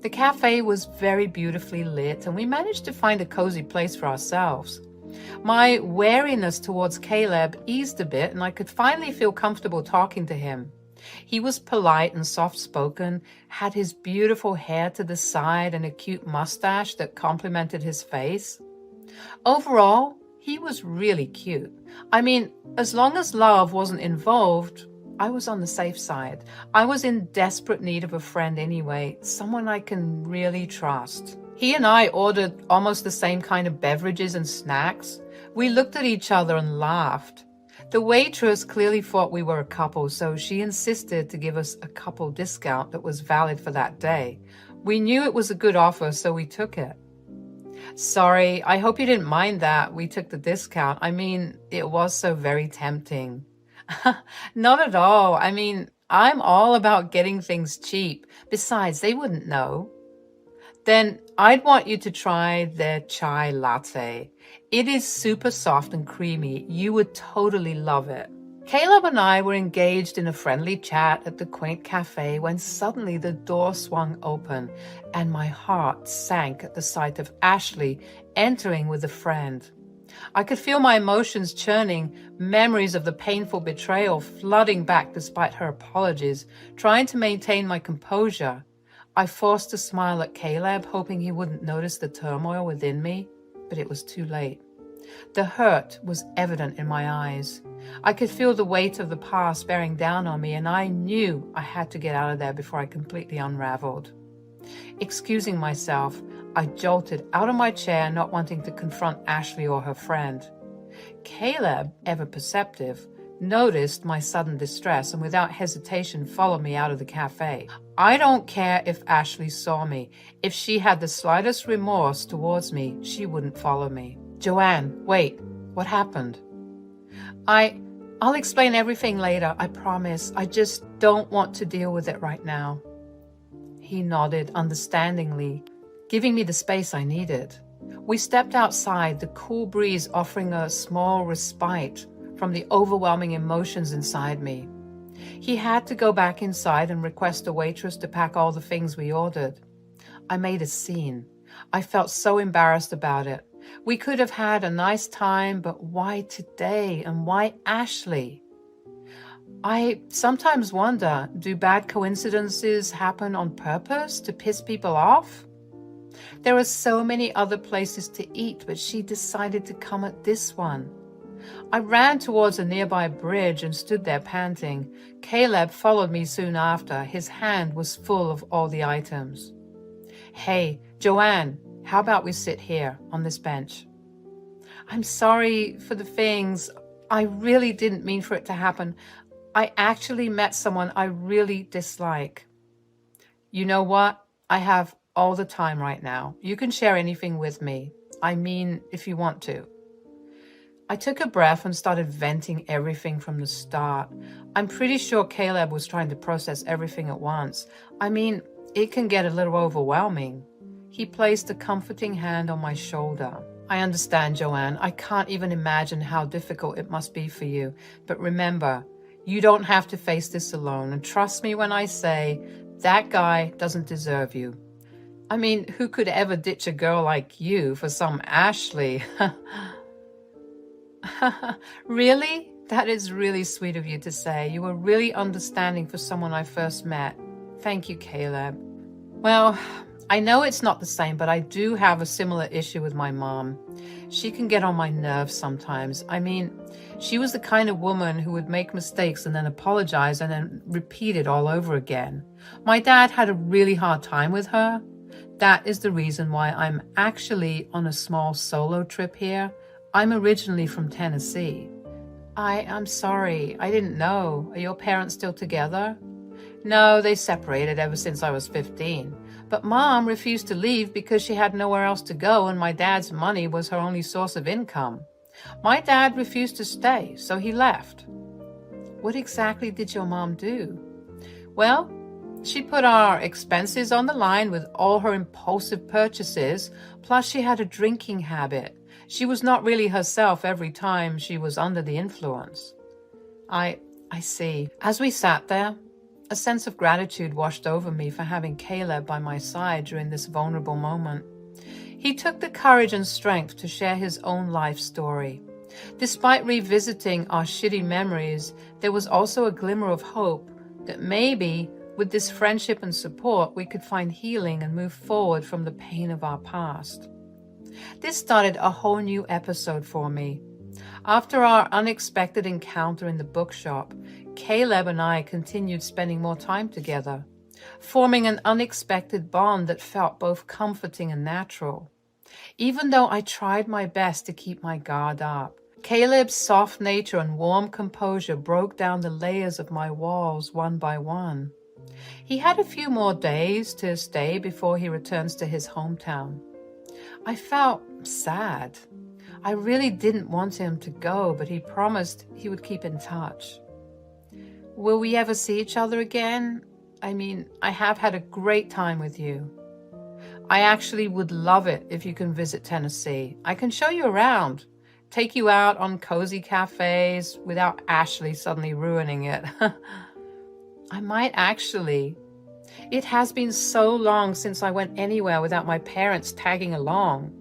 The cafe was very beautifully lit, and we managed to find a cozy place for ourselves. My wariness towards Caleb eased a bit, and I could finally feel comfortable talking to him. He was polite and soft-spoken, had his beautiful hair to the side and a cute mustache that complemented his face. Overall, he was really cute. I mean, as long as love wasn't involved, I was on the safe side. I was in desperate need of a friend anyway, someone I can really trust. He and I ordered almost the same kind of beverages and snacks. We looked at each other and laughed. The waitress clearly thought we were a couple, so she insisted to give us a couple discount that was valid for that day. We knew it was a good offer, so we took it. Sorry, I hope you didn't mind that we took the discount. I mean, it was so very tempting. Not at all. I mean, I'm all about getting things cheap. Besides, they wouldn't know. Then I'd want you to try their chai latte. It is super soft and creamy. You would totally love it. Caleb and I were engaged in a friendly chat at the quaint cafe when suddenly the door swung open and my heart sank at the sight of Ashley entering with a friend. I could feel my emotions churning, memories of the painful betrayal flooding back despite her apologies, trying to maintain my composure. I forced a smile at Caleb, hoping he wouldn't notice the turmoil within me, but it was too late. The hurt was evident in my eyes. I could feel the weight of the past bearing down on me, and I knew I had to get out of there before I completely unraveled. Excusing myself, I jolted out of my chair, not wanting to confront Ashley or her friend. Caleb, ever perceptive, noticed my sudden distress and without hesitation followed me out of the cafe. I don't care if Ashley saw me. If she had the slightest remorse towards me, she wouldn't follow me. Joanne, wait, what happened? I'll explain everything later, I promise. I just don't want to deal with it right now. He nodded understandingly, giving me the space I needed. We stepped outside, the cool breeze offering a small respite from the overwhelming emotions inside me. He had to go back inside and request a waitress to pack all the things we ordered. I made a scene. I felt so embarrassed about it. We could have had a nice time, but why today and why Ashley? I sometimes wonder, do bad coincidences happen on purpose to piss people off? There are so many other places to eat, but she decided to come at this one. I ran towards a nearby bridge and stood there panting. Caleb followed me soon after. His hand was full of all the items. Hey, Joanne, how about we sit here on this bench? I'm sorry for the things. I really didn't mean for it to happen. I actually met someone I really dislike. You know what? I have all the time right now. You can share anything with me. I mean, if you want to. I took a breath and started venting everything from the start. I'm pretty sure Caleb was trying to process everything at once. I mean, it can get a little overwhelming. He placed a comforting hand on my shoulder. I understand, Joanne. I can't even imagine how difficult it must be for you. But remember, you don't have to face this alone. And trust me when I say, that guy doesn't deserve you. I mean, who could ever ditch a girl like you for some Ashley? Really? That is really sweet of you to say. You were really understanding for someone I first met. Thank you, Caleb. Well, I know it's not the same, but I do have a similar issue with my mom. She can get on my nerves sometimes. I mean, she was the kind of woman who would make mistakes and then apologize and then repeat it all over again. My dad had a really hard time with her. That is the reason why I'm actually on a small solo trip here. I'm originally from Tennessee. I'm sorry. I didn't know. Are your parents still together? No, they separated ever since I was 15. But Mom refused to leave because she had nowhere else to go and my dad's money was her only source of income. My dad refused to stay, so he left. What exactly did your mom do? Well, she put our expenses on the line with all her impulsive purchases, plus she had a drinking habit. She was not really herself every time she was under the influence. I see. As we sat there, a sense of gratitude washed over me for having Caleb by my side during this vulnerable moment. He took the courage and strength to share his own life story. Despite revisiting our shitty memories, there was also a glimmer of hope that maybe with this friendship and support, we could find healing and move forward from the pain of our past. This started a whole new episode for me. After our unexpected encounter in the bookshop, Caleb and I continued spending more time together, forming an unexpected bond that felt both comforting and natural. Even though I tried my best to keep my guard up, Caleb's soft nature and warm composure broke down the layers of my walls one by one. He had a few more days to stay before he returns to his hometown. I felt sad. I really didn't want him to go, but he promised he would keep in touch. Will we ever see each other again? I mean, I have had a great time with you. I actually would love it if you can visit Tennessee. I can show you around, take you out on cozy cafes without Ashley suddenly ruining it. I might actually. It has been so long since I went anywhere without my parents tagging along.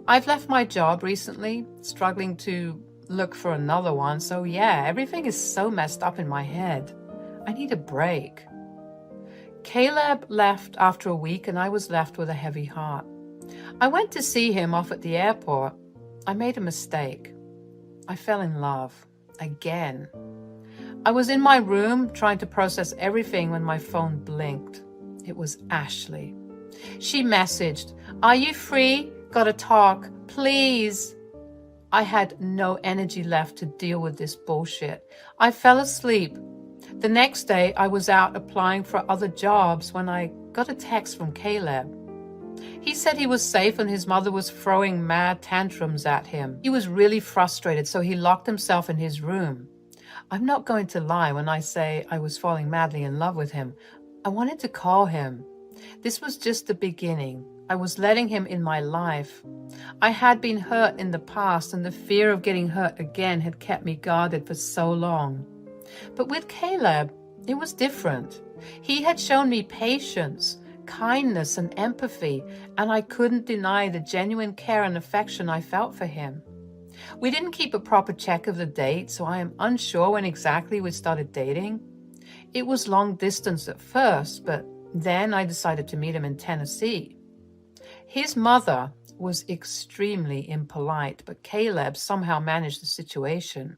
I've left my job recently, struggling to look for another one, so yeah, everything is so messed up in my head. I need a break. Caleb left after a week and I was left with a heavy heart. I went to see him off at the airport. I made a mistake. I fell in love. Again. I was in my room trying to process everything when my phone blinked. It was Ashley. She messaged, "Are you free? Gotta talk, please." I had no energy left to deal with this bullshit. I fell asleep. The next day, I was out applying for other jobs when I got a text from Caleb. He said he was safe and his mother was throwing mad tantrums at him. He was really frustrated, so he locked himself in his room. I'm not going to lie when I say I was falling madly in love with him. I wanted to call him. This was just the beginning. I was letting him in my life. I had been hurt in the past, and the fear of getting hurt again had kept me guarded for so long. But with Caleb, it was different. He had shown me patience, kindness, and empathy, and I couldn't deny the genuine care and affection I felt for him. We didn't keep a proper check of the date, so I am unsure when exactly we started dating. It was long distance at first, but then I decided to meet him in Tennessee. His mother was extremely impolite, but Caleb somehow managed the situation.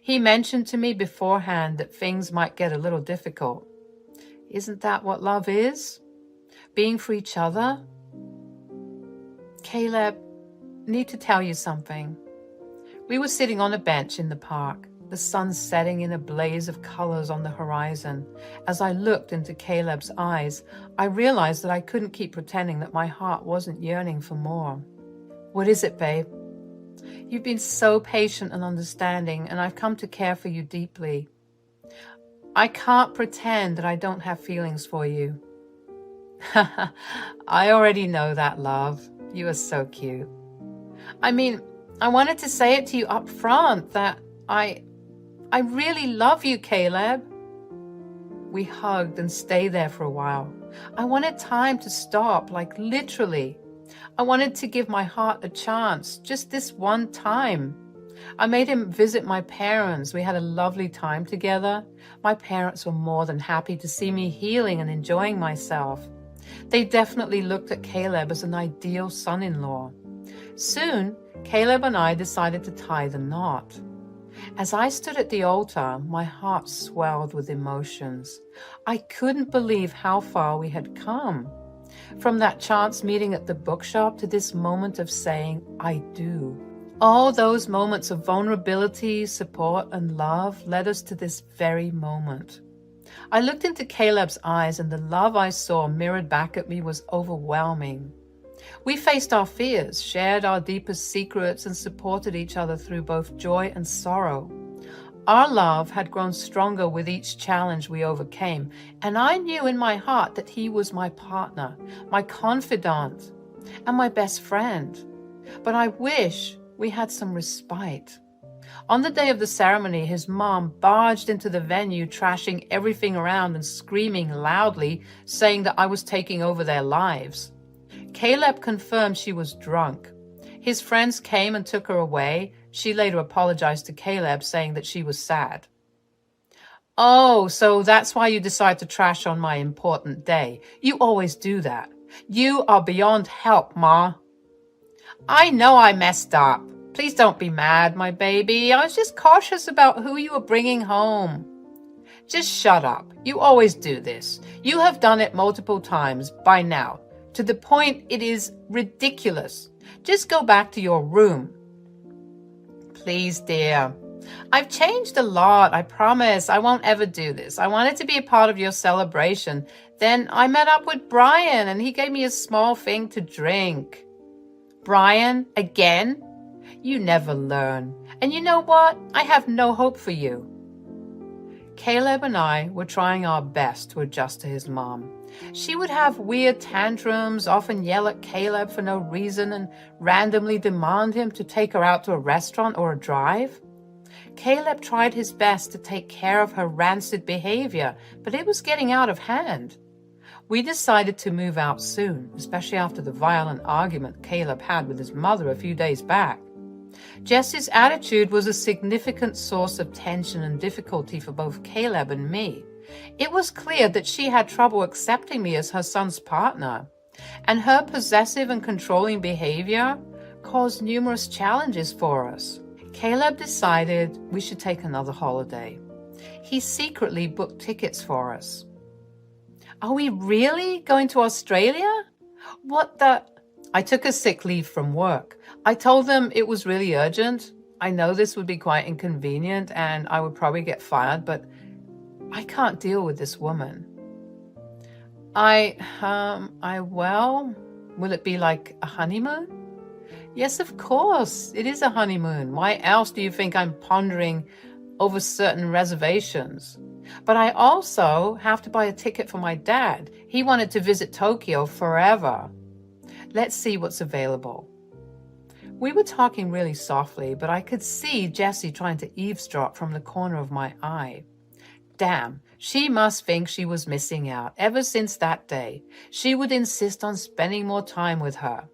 He mentioned to me beforehand that things might get a little difficult. Isn't that what love is? Being for each other? Caleb, need to tell you something. We were sitting on a bench in the park, the sun setting in a blaze of colors on the horizon. As I looked into Caleb's eyes, I realized that I couldn't keep pretending that my heart wasn't yearning for more. What is it, babe? You've been so patient and understanding, and I've come to care for you deeply. I can't pretend that I don't have feelings for you. I already know that, love. You are so cute. I mean, I wanted to say it to you up front that I really love you, Caleb. We hugged and stayed there for a while. I wanted time to stop, like literally. I wanted to give my heart a chance, just this one time. I made him visit my parents. We had a lovely time together. My parents were more than happy to see me healing and enjoying myself. They definitely looked at Caleb as an ideal son-in-law. Soon, Caleb and I decided to tie the knot. As I stood at the altar, my heart swelled with emotions. I couldn't believe how far we had come. From that chance meeting at the bookshop to this moment of saying, I do. All those moments of vulnerability, support, and love led us to this very moment. I looked into Caleb's eyes, and the love I saw mirrored back at me was overwhelming. We faced our fears, shared our deepest secrets, and supported each other through both joy and sorrow. Our love had grown stronger with each challenge we overcame, and I knew in my heart that he was my partner, my confidant, and my best friend. But I wish we had some respite. On the day of the ceremony, his mom barged into the venue, trashing everything around and screaming loudly, saying that I was taking over their lives. Caleb confirmed she was drunk. His friends came and took her away. She later apologized to Caleb, saying that she was sad. Oh, so that's why you decide to trash on my important day. You always do that. You are beyond help, Ma. I know I messed up. Please don't be mad, my baby. I was just cautious about who you were bringing home. Just shut up. You always do this. You have done it multiple times by now, to the point it is ridiculous. Just go back to your room. Please, dear. I've changed a lot. I promise I won't ever do this. I wanted to be a part of your celebration. Then I met up with Brian, and he gave me a small thing to drink. Brian, again? You never learn. And you know what? I have no hope for you. Caleb and I were trying our best to adjust to his mom. She would have weird tantrums, often yell at Caleb for no reason, and randomly demand him to take her out to a restaurant or a drive. Caleb tried his best to take care of her rancid behavior, but it was getting out of hand. We decided to move out soon, especially after the violent argument Caleb had with his mother a few days back. Jessie's attitude was a significant source of tension and difficulty for both Caleb and me. It was clear that she had trouble accepting me as her son's partner, and her possessive and controlling behavior caused numerous challenges for us. Caleb decided we should take another holiday. He secretly booked tickets for us. Are we really going to Australia? What the? I took a sick leave from work. I told them it was really urgent. I know this would be quite inconvenient and I would probably get fired, but I can't deal with this woman. Well, will it be like a honeymoon? Yes, of course, it is a honeymoon. Why else do you think I'm pondering over certain reservations? But I also have to buy a ticket for my dad. He wanted to visit Tokyo forever. Let's see what's available. We were talking really softly, but I could see Jessie trying to eavesdrop from the corner of my eye. Damn, she must think she was missing out. Ever since that day, she would insist on spending more time with her.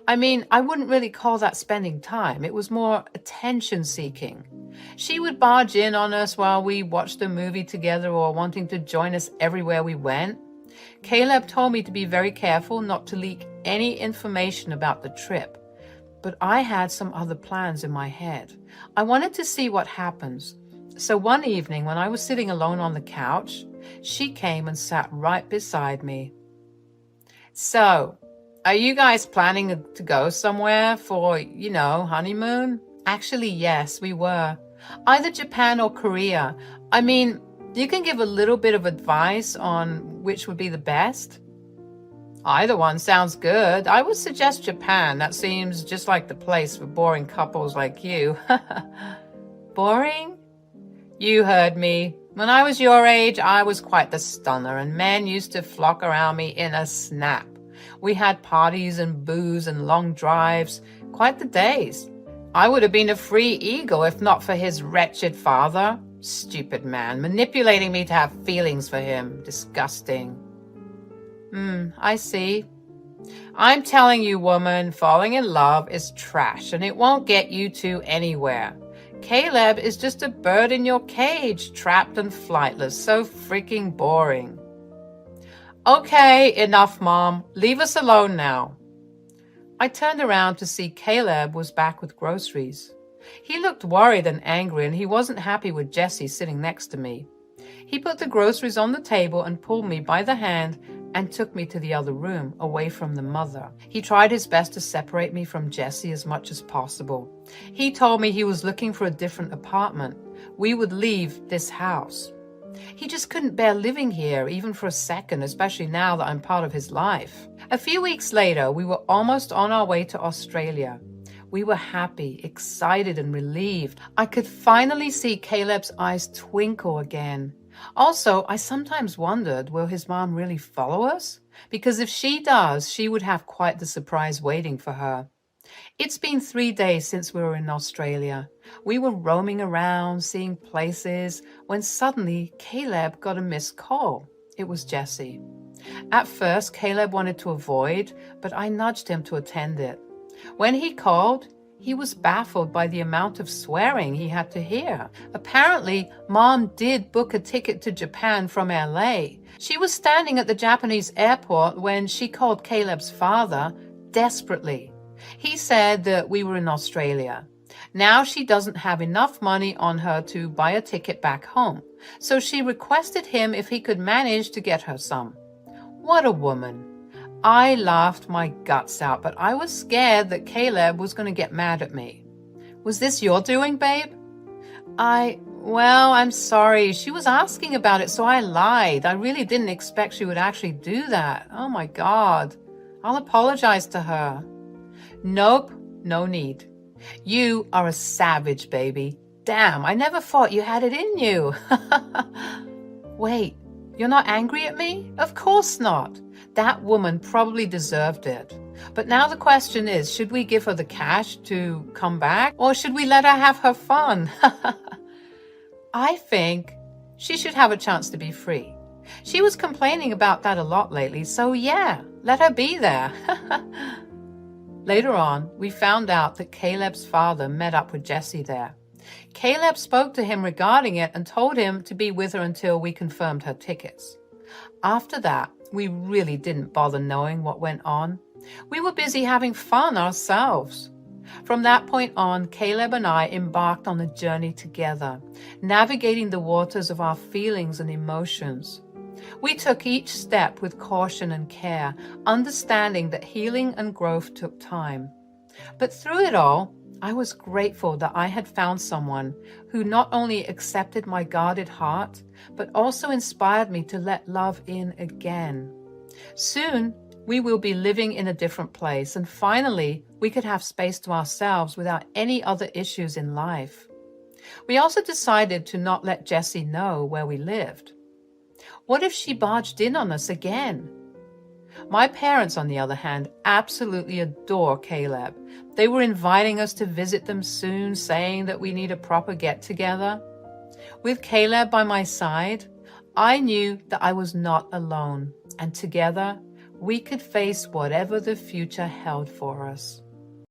I mean, I wouldn't really call that spending time. It was more attention-seeking. She would barge in on us while we watched a movie together or wanting to join us everywhere we went. Caleb told me to be very careful not to leak any information about the trip. But I had some other plans in my head. I wanted to see what happens. So one evening when I was sitting alone on the couch, she came and sat right beside me. So, are you guys planning to go somewhere for, honeymoon? Actually, yes, we were. Either Japan or Korea. I mean, you can give a little bit of advice on which would be the best. Either one sounds good. I would suggest Japan. That seems just like the place for boring couples like you. Boring? You heard me. When I was your age, I was quite the stunner, and men used to flock around me in a snap. We had parties and booze and long drives. Quite the days. I would have been a free eagle if not for his wretched father. Stupid man, manipulating me to have feelings for him. Disgusting. I see. I'm telling you, woman, falling in love is trash and it won't get you two anywhere. Caleb is just a bird in your cage, trapped and flightless. So freaking boring. Okay, enough, Mom. Leave us alone now. I turned around to see Caleb was back with groceries. He looked worried and angry, and he wasn't happy with Jessie sitting next to me. He put the groceries on the table and pulled me by the hand and took me to the other room, away from the mother. He tried his best to separate me from Jessie as much as possible. He told me he was looking for a different apartment. We would leave this house. He just couldn't bear living here, even for a second, especially now that I'm part of his life. A few weeks later, we were almost on our way to Australia. We were happy, excited, and relieved. I could finally see Caleb's eyes twinkle again. Also, I sometimes wondered, will his mom really follow us? Because if she does, she would have quite the surprise waiting for her. It's been 3 days since we were in Australia. We were roaming around, seeing places, when suddenly Caleb got a missed call. It was Jessie. At first, Caleb wanted to avoid, but I nudged him to attend it. When he called, he was baffled by the amount of swearing he had to hear. Apparently, Mom did book a ticket to Japan from LA. She was standing at the Japanese airport when she called Caleb's father desperately. He said that we were in Australia. Now she doesn't have enough money on her to buy a ticket back home, so she requested him if he could manage to get her some. What a woman. I laughed my guts out, but I was scared that Caleb was going to get mad at me. Was this your doing, babe? I'm sorry. She was asking about it, so I lied. I really didn't expect she would actually do that. Oh my God. I'll apologize to her. Nope, no need. You are a savage, baby. Damn, I never thought you had it in you. Wait, you're not angry at me? Of course not. That woman probably deserved it. But now the question is, should we give her the cash to come back, or should we let her have her fun? I think she should have a chance to be free. She was complaining about that a lot lately, so yeah, let her be there. Later on, we found out that Caleb's father met up with Jessie there. Caleb spoke to him regarding it and told him to be with her until we confirmed her tickets. After that, we really didn't bother knowing what went on. We were busy having fun ourselves. From that point on, Caleb and I embarked on a journey together, navigating the waters of our feelings and emotions. We took each step with caution and care, understanding that healing and growth took time. But through it all, I was grateful that I had found someone who not only accepted my guarded heart, but also inspired me to let love in again. Soon, we will be living in a different place, and finally, we could have space to ourselves without any other issues in life. We also decided to not let Jessie know where we lived. What if she barged in on us again? My parents, on the other hand, absolutely adore Caleb. They were inviting us to visit them soon, saying that we need a proper get-together. With Caleb by my side, I knew that I was not alone, and together we could face whatever the future held for us.